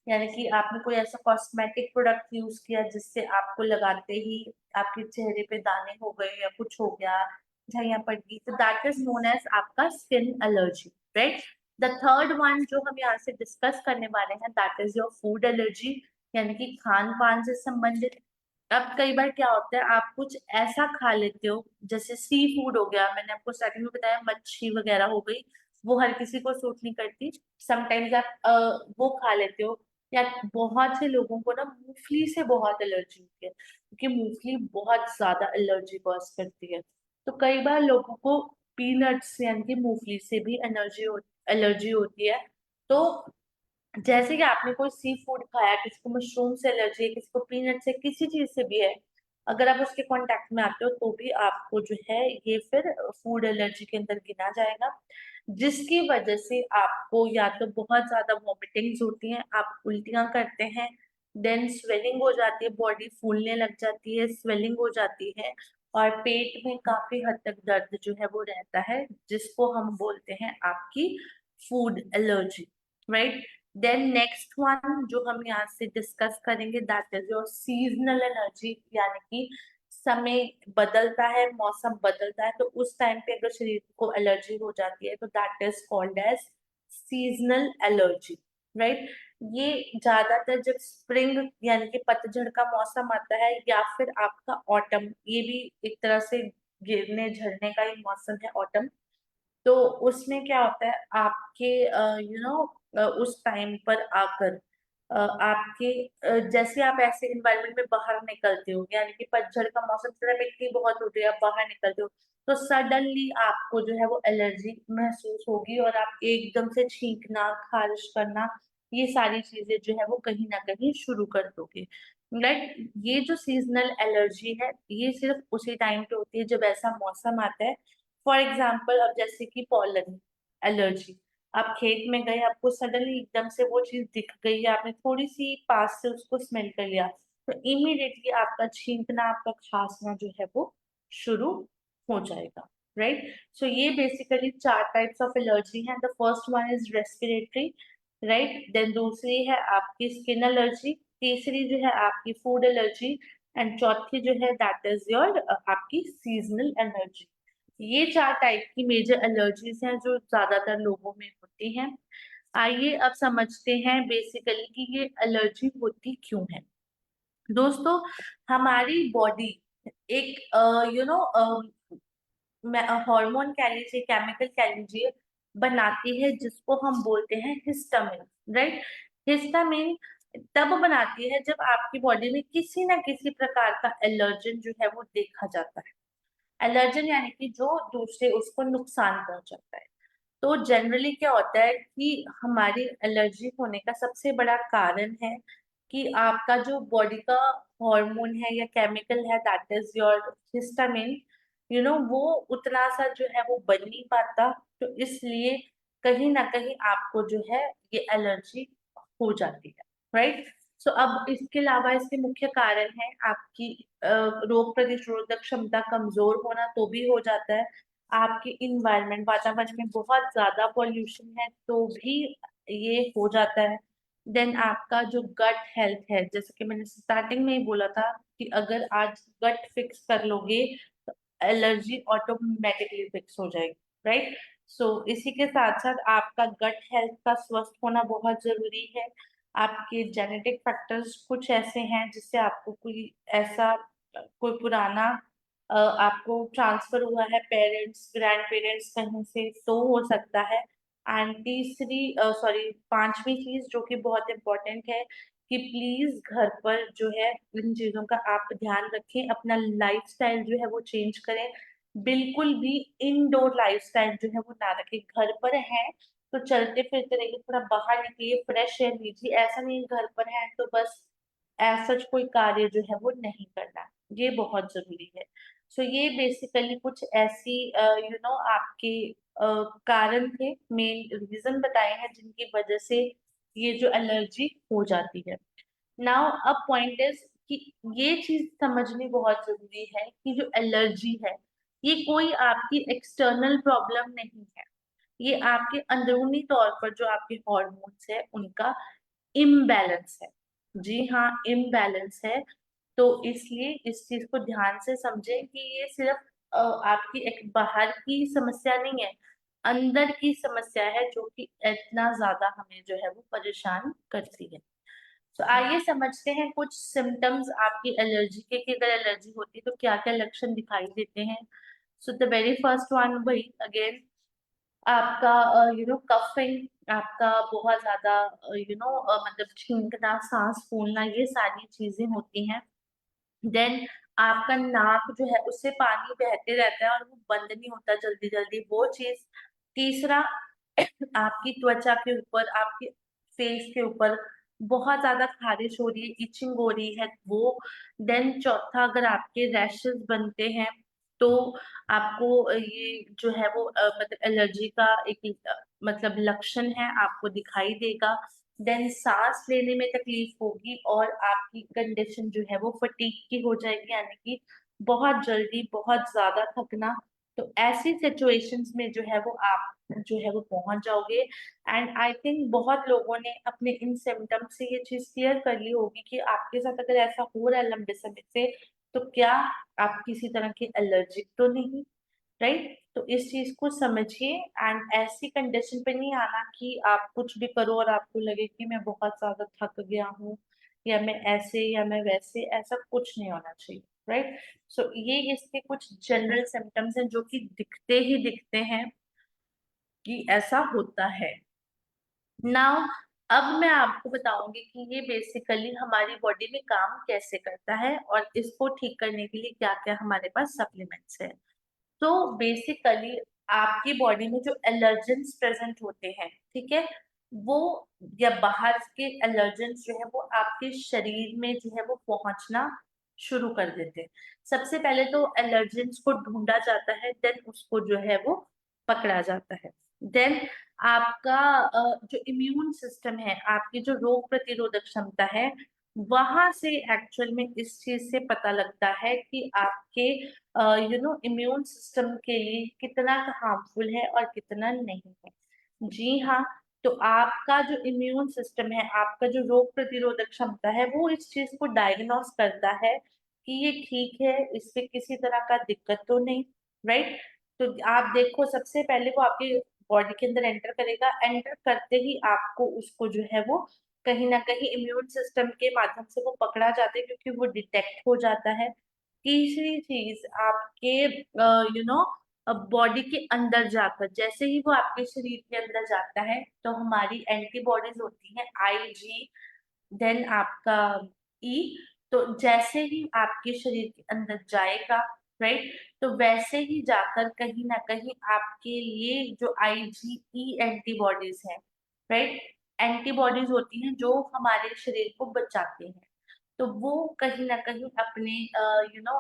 यानी कि आपने कोई ऐसा कॉस्मेटिक प्रोडक्ट यूज किया जिससे आपको लगाते ही आपके चेहरे पे दाने हो गए या कुछ हो गया, झाइयां पड़ गई, तो दैट इज नोन एज आपका skin allergy. Right, the third one जो हम यहाँ से डिस्कस करने वाले हैं that is your food allergy, यानी कि खान पान से संबंधित। अब कई बार क्या होता है, आप कुछ ऐसा खा लेते हो, जैसे सी फूड हो गया, मैंने आपको स्टार्टिंग में बताया मच्छी वगैरह हो गई, वो हर किसी को सूट नहीं करती। समटाइम्स आप वो खा लेते हो, या बहुत से लोगों को ना मूंगफली से बहुत एलर्जी होती है, क्योंकि मूंगफली बहुत ज्यादा एलर्जी कॉज करती है। तो कई बार लोगों को पीनट्स यानी कि मूंगफली से भी एलर्जी होती है। तो जैसे कि आपने कोई सी फूड खाया, किसी को मशरूम से एलर्जी है, किसी को पीनट से, किसी चीज से भी है, अगर आप उसके कांटेक्ट में आते हो तो भी आपको जो है ये फिर फूड एलर्जी के अंदर गिना जाएगा, जिसकी वजह से आपको या तो बहुत ज्यादा वॉमिटिंग्स होती हैं, आप उल्टियां करते हैं, देन स्वेलिंग हो जाती है, बॉडी फूलने लग जाती है, स्वेलिंग हो जाती है, और पेट में काफी हद तक दर्द जो है वो रहता है, जिसको हम बोलते हैं आपकी food allergy. Right, then next one जो हम यहाँ से डिस्कस करेंगे that is your seasonal energy, यानी कि समय बदलता है, मौसम बदलता है, तो उस टाइम पे अगर शरीर को एलर्जी हो जाती है तो that is called as seasonal allergy. Right, ये ज्यादातर जब स्प्रिंग यानी कि पतझड़ का मौसम आता है, या फिर आपका ऑटम, ये भी एक तरह से गिरने झड़ने का ही मौसम है ऑटम, तो उसमें क्या होता है आपके उस टाइम पर आकर आपके जैसे आप ऐसे इन्वायरमेंट में बाहर निकलते हो, यानी कि पतझड़ का मौसम थोड़ा मिट्टी बहुत होती है, आप बाहर निकलते हो, तो सडनली आपको जो है वो एलर्जी महसूस होगी, और आप एकदम से छींकना, खारिश करना, ये सारी चीजें जो है वो कहीं ना कहीं शुरू कर दोगे। राइट, ये जो सीजनल एलर्जी है ये सिर्फ उसी टाइम पे होती है जब ऐसा मौसम आता है। फॉर एग्जाम्पल, अब जैसे कि पॉलन एलर्जी, आप खेत में गए, आपको सडनली एकदम से वो चीज दिख गई है, आपने थोड़ी सी पास से उसको स्मेल कर लिया, तो इमीडिएटली आपका छींकना, आपका खांसना जो है वो शुरू हो जाएगा। राइट, सो ये बेसिकली चार टाइप्स ऑफ एलर्जी हैं। The first one is respiratory, right, then दूसरी है आपकी स्किन एलर्जी, तीसरी जो है आपकी फूड एलर्जी, एंड चौथी जो है दैट इज योर आपकी सीजनल एलर्जी। ये चार टाइप की मेजर एलर्जीज हैं जो ज्यादातर लोगों में होती हैं। आइए अब समझते हैं बेसिकली कि ये एलर्जी होती क्यों है। दोस्तों, हमारी बॉडी एक हार्मोन कह लीजिए, केमिकल कह लीजिए, बनाती है जिसको हम बोलते हैं हिस्टामिन। राइट, हिस्टामिन तब बनाती है जब आपकी बॉडी में किसी ना किसी प्रकार का एलर्जन जो है वो देखा जाता है। एलर्जन यानी कि जो दूसरे उसको नुकसान पहुंचाता है। तो जनरली क्या होता है कि हमारी एलर्जी होने का सबसे बड़ा कारण है कि आपका जो बॉडी का हार्मोन है या केमिकल है, दैट इज योर हिस्टामिन, वो उतना सा जो है वो बन नहीं पाता। तो इसलिए कहीं ना कहीं आपको जो है ये एलर्जी हो जाती है, राइट। सो अब इसके अलावा इसके मुख्य कारण है आपकी रोग प्रतिरोधक क्षमता कमजोर होना, तो भी हो जाता है। आपके इन्वायरमेंट, वातावरण में बहुत ज्यादा पॉल्यूशन है तो भी ये हो जाता है। देन आपका जो गट हेल्थ है, जैसे कि मैंने स्टार्टिंग में ही बोला था कि अगर आज गट फिक्स कर लोगे तो एलर्जी ऑटोमेटिकली फिक्स हो जाएगी, राइट। सो इसी के साथ साथ आपका गट हेल्थ का स्वस्थ होना बहुत जरूरी है। आपके जेनेटिक फैक्टर्स कुछ ऐसे हैं जिससे आपको कोई ऐसा कोई पुराना आपको ट्रांसफर हुआ है पेरेंट्स ग्रैंड पेरेंट्स कहीं से, तो हो सकता है। एंड तीसरी सॉरी पांचवी चीज जो कि बहुत इम्पोर्टेंट है कि प्लीज घर पर जो है इन चीजों का आप ध्यान रखें, अपना लाइफस्टाइल जो है वो चेंज करें। बिल्कुल भी इंडोर लाइफस्टाइल जो है वो ना रखें। घर पर है तो चलते फिरते रहिए, थोड़ा बाहर निकलिए, फ्रेश एयर लीजिए। ऐसा नहीं घर पर है तो बस ऐसा कोई कार्य जो है वो नहीं करना, ये बहुत जरूरी है। सो ये बेसिकली कुछ ऐसी आपके कारण थे, मेन रीजन बताए हैं जिनकी वजह से ये जो एलर्जी हो जाती है। नाउ अब पॉइंट इज कि ये चीज समझनी बहुत जरूरी है कि जो एलर्जी है ये कोई आपकी एक्सटर्नल प्रॉब्लम नहीं है, ये आपके अंदरूनी तौर पर जो आपके हॉर्मोन्स है उनका इम्बैलेंस है। जी हाँ, इम्बैलेंस है। तो इसलिए इस चीज को ध्यान से समझें कि ये सिर्फ आपकी एक बाहर की समस्या नहीं है, अंदर की समस्या है जो कि इतना ज्यादा हमें जो है वो परेशान करती है। तो आइए समझते हैं कुछ सिम्टम्स आपकी एलर्जी के, कि अगर एलर्जी होती है तो क्या क्या लक्षण दिखाई देते हैं। So the very first one, वही अगेन आपका कफिंग, आपका बहुत ज्यादा मतलब छींकना, सांस फूलना, ये सारी चीजें होती हैं। देन आपका नाक जो है उससे पानी बहते रहता है और वो बंद नहीं होता जल्दी जल्दी, वो चीज। तीसरा, आपकी त्वचा के ऊपर, आपके फेस के ऊपर बहुत ज्यादा खारिश हो रही है, इचिंग हो रही है, वो। देन चौथा, अगर आपके रैशेस बनते हैं तो आपको ये जो है वो मतलब एलर्जी का एक मतलब लक्षण है, आपको दिखाई देगा। देन सांस लेने में तकलीफ होगी और आपकी कंडीशन जो है वो फटीग की हो जाएगी, यानी कि बहुत जल्दी बहुत ज्यादा थकना। तो ऐसी सिचुएशंस में जो है वो आप जो है वो पहुंच जाओगे। एंड आई थिंक बहुत लोगों ने अपने इन सिम्टम से ये चीज क्लियर कर ली होगी कि आपके साथ अगर ऐसा हो रहा है लंबे समय से तो क्या आप किसी तरह की एलर्जिक तो नहीं, राइट। तो इस चीज को समझिए एंड ऐसी कंडीशन पे नहीं आना कि आप कुछ भी करो और आपको लगे कि मैं बहुत ज्यादा थक गया हूँ या मैं ऐसे या मैं वैसे, ऐसा कुछ नहीं होना चाहिए, राइट। सो ये इसके कुछ जनरल सिम्टम्स हैं जो कि दिखते ही दिखते हैं कि ऐसा होता है। नाउ अब मैं आपको बताऊंगी कि ये बेसिकली हमारी बॉडी में काम कैसे करता है और इसको ठीक करने के लिए क्या क्या हमारे पास सप्लीमेंट्स है। तो बेसिकली आपकी बॉडी में जो एलर्जेंस प्रेजेंट होते हैं, ठीक है, वो या बाहर के एलर्जेंस जो है वो आपके शरीर में जो है वो पहुंचना शुरू कर देते हैं। सबसे पहले तो एलर्जेंस को ढूंढा जाता है, देन उसको जो है वो पकड़ा जाता है। देन आपका जो इम्यून सिस्टम है, आपकी जो रोग प्रतिरोधक क्षमता है, वहां से एक्चुअल में इस चीज से पता लगता है कि आपके इम्यून सिस्टम के लिए कितना हार्मफुल है और कितना नहीं है। जी हाँ, तो आपका जो इम्यून सिस्टम है, आपका जो रोग प्रतिरोधक क्षमता है, वो इस चीज को डायग्नोस करता है कि ये ठीक है, इससे किसी तरह का दिक्कत तो नहीं, राइट। तो आप देखो, सबसे पहले वो आपके बॉडी के अंदर एंटर करेगा, एंटर करते ही आपको उसको जो है वो कहीं ना कहीं इम्यून सिस्टम के माध्यम से वो पकड़ा जाता है क्योंकि वो डिटेक्ट हो जाता है। तीसरी चीज, आपके बॉडी के अंदर जाकर, जैसे ही वो आपके शरीर के अंदर जाता है तो हमारी एंटीबॉडीज होती हैं IG, देन आपका E। तो जैसे ही आपके शरीर के अंदर जाएगा, राइट। तो वैसे ही जाकर कहीं ना कहीं आपके लिए जो IgE एंटीबॉडीज हैं, राइट, एंटीबॉडीज होती हैं जो हमारे शरीर को बचाती हैं, तो वो कहीं ना कहीं अपने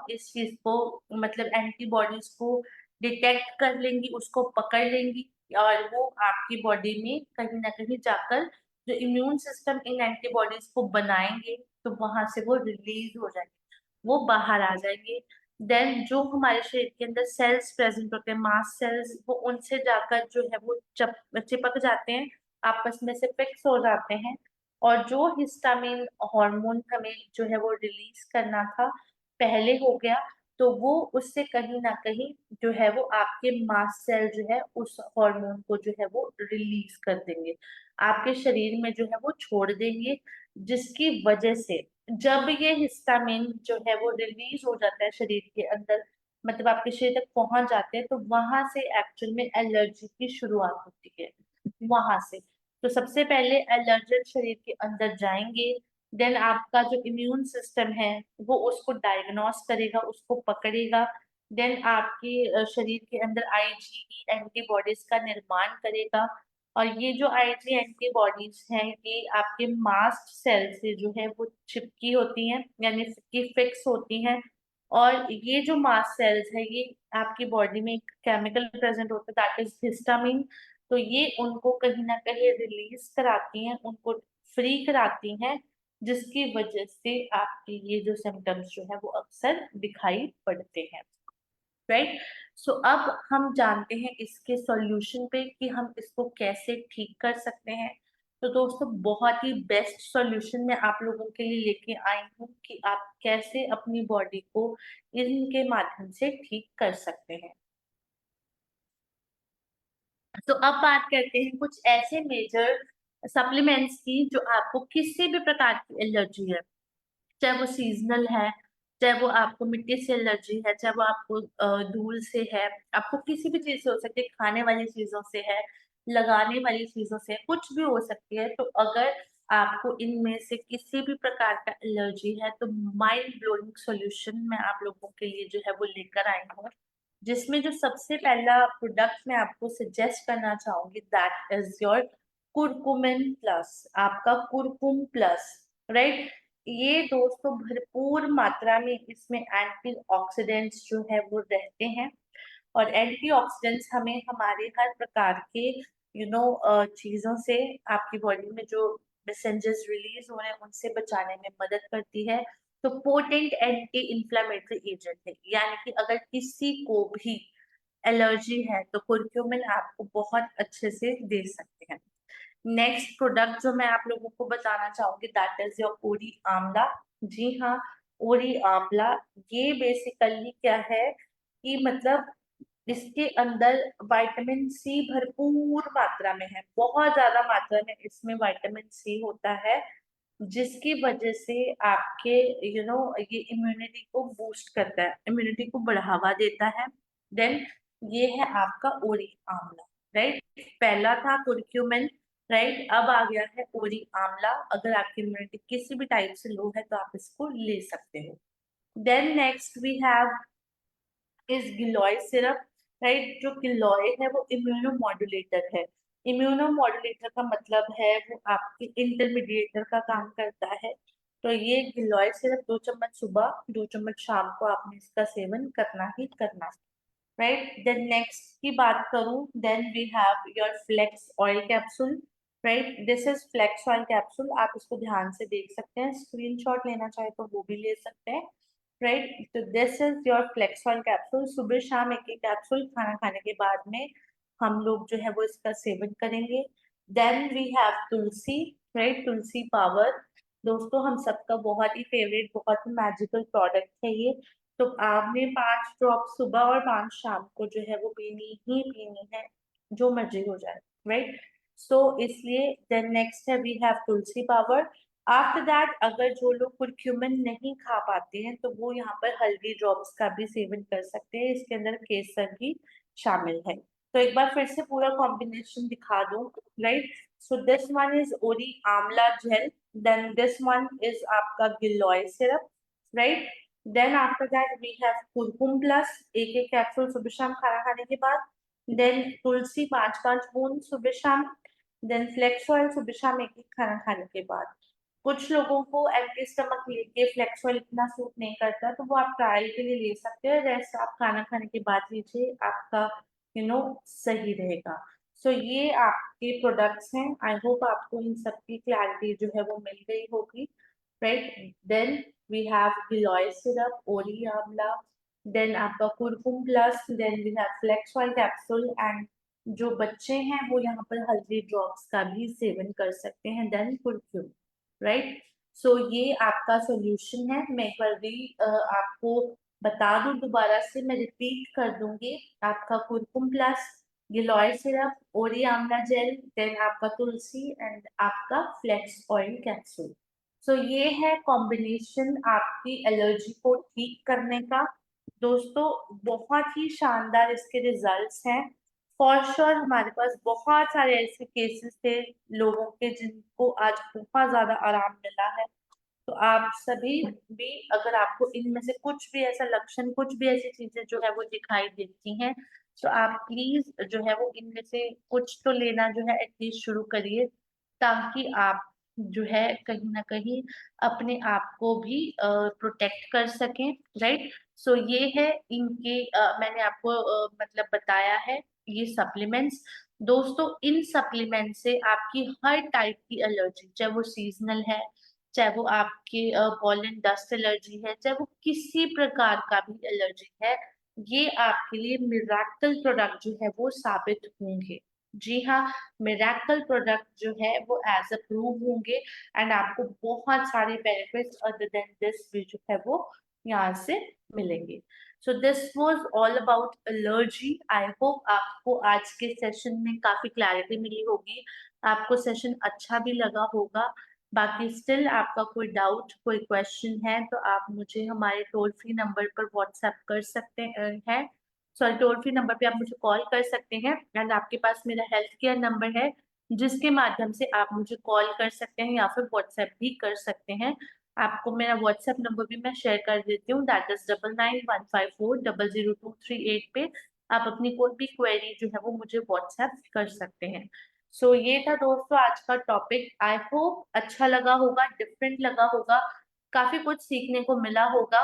इस चीज को, मतलब एंटीबॉडीज को डिटेक्ट कर लेंगी, उसको पकड़ लेंगी, और वो आपकी बॉडी में कहीं ना कहीं जाकर जो इम्यून सिस्टम इन एंटीबॉडीज को बनाएंगे, तो वहां से वो रिलीज हो जाएंगे, वो बाहर आ जाएंगे। देन जो हमारे शरीर के अंदर सेल्स प्रेजेंट होते हैं, मास सेल्स, वो उनसे जाकर जो है वो चिपक जाते हैं, आपस में से फिक्स हो जाते हैं, और जो हिस्टामिन हार्मोन हमें जो है वो रिलीज करना था पहले हो गया, तो वो उससे कहीं ना कहीं जो है वो आपके मास सेल जो है उस हार्मोन को जो है वो रिलीज कर देंगे, आपके शरीर में जो है वो छोड़ देंगे, जिसकी वजह से जब ये हिस्टामिन जो है वो रिलीज हो जाता है शरीर के अंदर, मतलब आपके शरीर तक पहुंच जाते हैं, तो वहां से एक्चुअल में एलर्जी की शुरुआत होती है, वहां से। तो सबसे पहले एलर्जन शरीर के अंदर जाएंगे, देन आपका जो इम्यून सिस्टम है वो उसको डायग्नोस करेगा, उसको पकड़ेगा, देन आपके शरीर के अंदर IgE एंटीबॉडीज का निर्माण करेगा, और ये जो IgE एंटीबॉडीज हैं ये आपके मास्ट सेल से जो है वो चिपकी होती हैं, यानी कि फिक्स होती हैं, और ये जो मास्ट सेल्स है ये आपकी बॉडी में एक केमिकल प्रेजेंट होता है, दैट इज हिस्टामिन, तो ये उनको कहीं ना कहीं रिलीज कराती हैं, उनको फ्री कराती हैं, जिसकी वजह से आपके ये जो सिम्टम्स जो है वो अक्सर दिखाई पड़ते हैं, राइट। सो अब हम जानते हैं इसके सॉल्यूशन पे कि हम इसको कैसे ठीक कर सकते हैं। तो दोस्तों बहुत ही बेस्ट सॉल्यूशन मैं आप लोगों के लिए लेके आई हूँ कि आप कैसे अपनी बॉडी को इनके माध्यम से ठीक कर सकते हैं। तो अब बात करते हैं कुछ ऐसे मेजर सप्लीमेंट्स की जो आपको किसी भी प्रकार की एलर्जी है, चाहे वो सीजनल है, चाहे वो आपको मिट्टी से एलर्जी है, चाहे वो आपको धूल से है, आपको किसी भी चीज से हो सकती है, खाने वाली चीजों से है, लगाने वाली चीजों से है, कुछ भी हो सकती है। तो अगर आपको इनमें से किसी भी प्रकार का एलर्जी है, तो माइंड ब्लोइंग सॉल्यूशन मैं आप लोगों के लिए जो है वो लेकर आई हूँ, जिसमें जो सबसे पहला प्रोडक्ट मैं आपको सजेस्ट करना चाहूंगी, that is your curcumin plus, आपका कुरकुम प्लस, राइट। ये दोस्तों भरपूर मात्रा में इसमें एंटीऑक्सीडेंट्स जो है वो रहते हैं, और एंटीऑक्सीडेंट्स हमें हमारे हर प्रकार के चीजों से, आपकी बॉडी में जो मैसेंजर्स रिलीज हो रहे हैं उनसे बचाने में मदद करती है। तो पोटेंट एंटी इंफ्लेमेटरी एजेंट है, यानी कि अगर किसी को भी एलर्जी है तो कुरक्यूमिन आपको बहुत अच्छे से दे सकते हैं। नेक्स्ट प्रोडक्ट जो मैं आप लोगों को बताना चाहूंगी, दैट इज योर ओरी आंवला। जी हाँ, ओरी आंवला, ये बेसिकली क्या है कि मतलब इसके अंदर विटामिन सी भरपूर मात्रा में है, बहुत ज्यादा मात्रा में इसमें विटामिन सी होता है, जिसकी वजह से आपके ये इम्यूनिटी को बूस्ट करता है, इम्यूनिटी को बढ़ावा देता है। देन ये है आपका ओरी आंवला, राइट। पहला था कुरक्यूमिन, राइट, अब आ गया है ओरी आंवला। अगर आपकी इम्यूनिटी किसी भी टाइप से लो है तो आप इसको ले सकते हो। Then next we have is giloy syrup, right. जो गिलोय है वो इम्यूनोमॉड्यूलेटर है, इम्यूनोमॉड्यूलेटर का मतलब है वो आपके इंटरमीडिएटर का काम करता है। तो ये गिलोय सिरप 2 चम्मच सुबह, 2 चम्मच शाम को आपने इसका सेवन करना ही करना, राइट। देन नेक्स्ट की बात करूं, then we have your flax oil capsule, right. This is flax oil capsule, आप इसको ध्यान से देख सकते हैं, स्क्रीनशॉट लेना चाहे तो वो भी ले सकते हैं, राइट। तो this is your flax oil capsule, सुबह शाम एक एक कैप्सूल खाना खाने के बाद में हम लोग जो है वो इसका सेवन करेंगे। Then we have tulsi, right, tulsi power, दोस्तों हम सबका बहुत ही फेवरेट, बहुत ही मैजिकल प्रोडक्ट है ये। तो आपने 5 ड्रॉप सुबह और 5 शाम को जो है वो पीनी ही पीनी है, जो मर्जी हो जाए, राइट। सो इसलिए देन नेक्स्ट है we have tulsi power. After that अगर जो लोग कुरक्यूमिन नहीं खा पाते हैं तो वो यहाँ पर हल्दी ड्रॉप्स का भी सेवन कर सकते हैं, इसके अंदर केसर भी शामिल है। तो एक बार फिर से पूरा कॉम्बिनेशन दिखा दूं, right. So this one is ओरी amla gel, then this one is आपका giloy syrup, right. Then after that we have कुरकुम प्लस, एक एक कैप्सूल सुबह शाम खाना खाने के बाद। देन तुलसी 5-5 बूंद सुबह शाम। देन फ्लेक्स ऑयल सुबह शाम एक एक खाना खाने के बाद। कुछ लोगों को एम्प्टी स्टमक लेके फ्लेक्स ऑयल इतना सूट नहीं करता, तो वो आप ट्रायल के लिए ले सकते हो, रेस्ट आप खाना खाने के बाद लीजिए, आपका सही रहेगा। सो ये आपके प्रोडक्ट्स हैं। आई होप आपको इन सब की क्लैरिटी जो है वो मिल गई होगी, right. Then we have giloy syrup, ओरी आंवला, देन आपका कुरकुम plus, then we have flax oil capsule, and जो बच्चे हैं वो यहाँ पर हल्दी ड्रॉप्स का भी सेवन कर सकते हैं, देन कुरकुम, राइट। सो ये आपका सोल्यूशन है। मैं एक बार भी आपको बता दूं, दोबारा से मैं रिपीट कर दूंगी। आपका कुरकुम प्लस, गिलोय सिरप, ओरी आंवला जेल, देन आपका तुलसी एंड आपका फ्लेक्स ऑयल कैप्सूल। सो ये है कॉम्बिनेशन आपकी एलर्जी को ठीक करने का। दोस्तों बहुत ही शानदार इसके रिजल्ट्स हैं। फॉर श्योर हमारे पास बहुत सारे ऐसे केसेस थे लोगों के जिनको आज बहुत ज्यादा आराम मिला है। तो आप सभी भी, अगर आपको इनमें से कुछ भी ऐसा लक्षण, कुछ भी ऐसी चीजें जो है वो दिखाई देती हैं, तो आप प्लीज जो है वो इनमें से कुछ तो लेना जो है एटलीस्ट शुरू करिए, ताकि आप जो है कहीं ना कहीं अपने आप को भी प्रोटेक्ट कर सकें, राइट। सो ये है इनके मैंने आपको मतलब बताया है ये सप्लीमेंट्स। दोस्तों इन सप्लीमेंट से आपकी हर टाइप की एलर्जी, चाहे वो सीजनल है, चाहे वो आपके पॉलन डस्ट एलर्जी है, चाहे वो किसी प्रकार का भी एलर्जी है, ये आपके लिए मिराकल प्रोडक्ट जो है वो साबित होंगे। जी हाँ, मिराकल प्रोडक्ट जो है वो एज अप्रूव होंगे, एंड आपको बहुत सारे बेनिफिट्स अदर देन दिस भी जो है वो यहाँ से मिलेंगे। So this was all about allergy. I hope आपको आज के सेशन में काफी क्लैरिटी मिली होगी, आपको सेशन अच्छा भी लगा होगा। बाकी स्टिल आपका कोई डाउट, कोई क्वेश्चन है तो आप मुझे हमारे टोल फ्री नंबर पर व्हाट्सएप कर सकते हैं, सॉरी टोल फ्री नंबर पे आप मुझे कॉल कर सकते हैं, एंड आपके पास मेरा हेल्थ केयर नंबर है जिसके माध्यम से आप मुझे कॉल कर सकते हैं या फिर व्हाट्सएप भी कर सकते हैं। आपको मेरा व्हाट्सएप नंबर भी मैं शेयर कर देती हूँ, दैट इज 9915400238 पे आप अपनी कोई भी क्वेरी जो है वो मुझे व्हाट्सएप कर सकते हैं। सो ये था दोस्तों आज का टॉपिक। आई होप अच्छा लगा होगा, डिफरेंट लगा होगा, काफी कुछ सीखने को मिला होगा,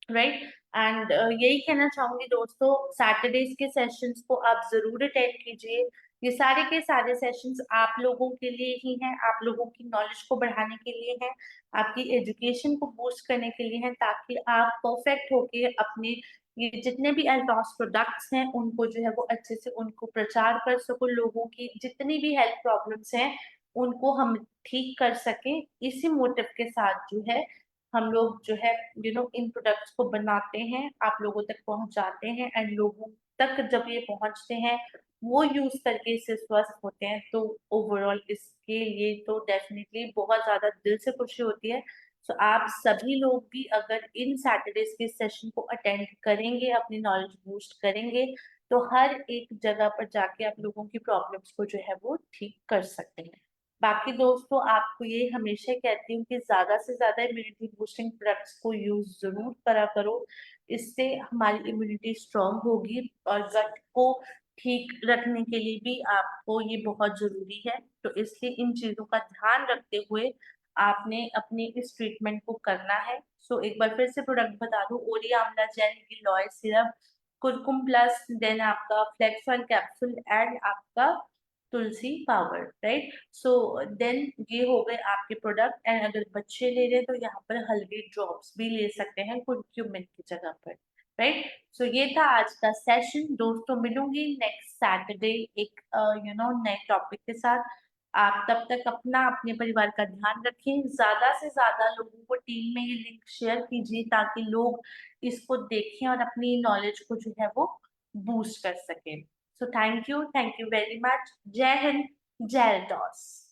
राइट। एंड यही कहना चाहूंगी दोस्तों, सैटरडेज के सेशंस को आप जरूर अटेंड कीजिए। ये सारे के सारे सेशंस आप लोगों के लिए ही हैं, आप लोगों की नॉलेज को बढ़ाने के लिए हैं, आपकी एजुकेशन को बूस्ट करने के लिए हैं, ताकि आप परफेक्ट होके अपने ये जितने भी एल्टॉस प्रोडक्ट्स हैं उनको जो है वो अच्छे से उनको प्रचार कर सको, लोगों की जितनी भी हेल्थ प्रॉब्लम्स हैं उनको हम ठीक कर सकें। इसी मोटिव के साथ जो है हम लोग जो है इन प्रोडक्ट्स को बनाते हैं, आप लोगों तक पहुंचाते हैं, एंड लोगों तक जब ये पहुंचते हैं वो यूज करके इससे स्वस्थ होते हैं, तो ओवरऑल इसके लिए तो डेफिनेटली बहुत ज्यादा दिल से खुशी होती है। सो आप सभी लोग भी अगर इन सैटरडेज के सेशन को अटेंड करेंगे, अपनी नॉलेज बूस्ट करेंगे, तो हर एक जगह पर जाके आप लोगों की प्रॉब्लम्स को जो है वो ठीक कर सकते हैं। बाकी दोस्तों आपको ये हमेशा कहती हूँ कि ज्यादा से ज्यादा इम्यूनिटी बूस्टिंग प्रोडक्ट्स को यूज जरूर करा करो, इससे हमारी इम्यूनिटी स्ट्रांग होगी, और गट को ठीक रखने के लिए भी आपको ये बहुत जरूरी है। तो इसलिए इन चीजों का ध्यान रखते हुए आपने अपने इस ट्रीटमेंट को करना है। सो एक बार फिर से प्रोडक्ट बता दूं, ओरी आंवला जेल, गिलोय सिरप, कुरकुम प्लस, देन आपका फ्लेक्स ऑयल कैप्सूल, एंड आपका तुलसी पाउडर, राइट। सो देन ये हो गए आपके प्रोडक्ट, एंड अगर बच्चे ले रहे हैं तो यहाँ पर हल्दी ड्रॉप्स भी ले सकते हैं कुरक्यूमिन की जगह पर, राइट। सो ये था आज का सेशन दोस्तों, मिलूंगी नेक्स्ट सैटरडे एक नए टॉपिक के साथ। आप तब तक अपना, अपने परिवार का ध्यान रखें, ज्यादा से ज्यादा लोगों को टीम में ये लिंक शेयर कीजिए ताकि लोग इसको देखें और अपनी नॉलेज को जो है वो बूस्ट कर सकें। So thank you very much. Jai Hind, Jai Dos.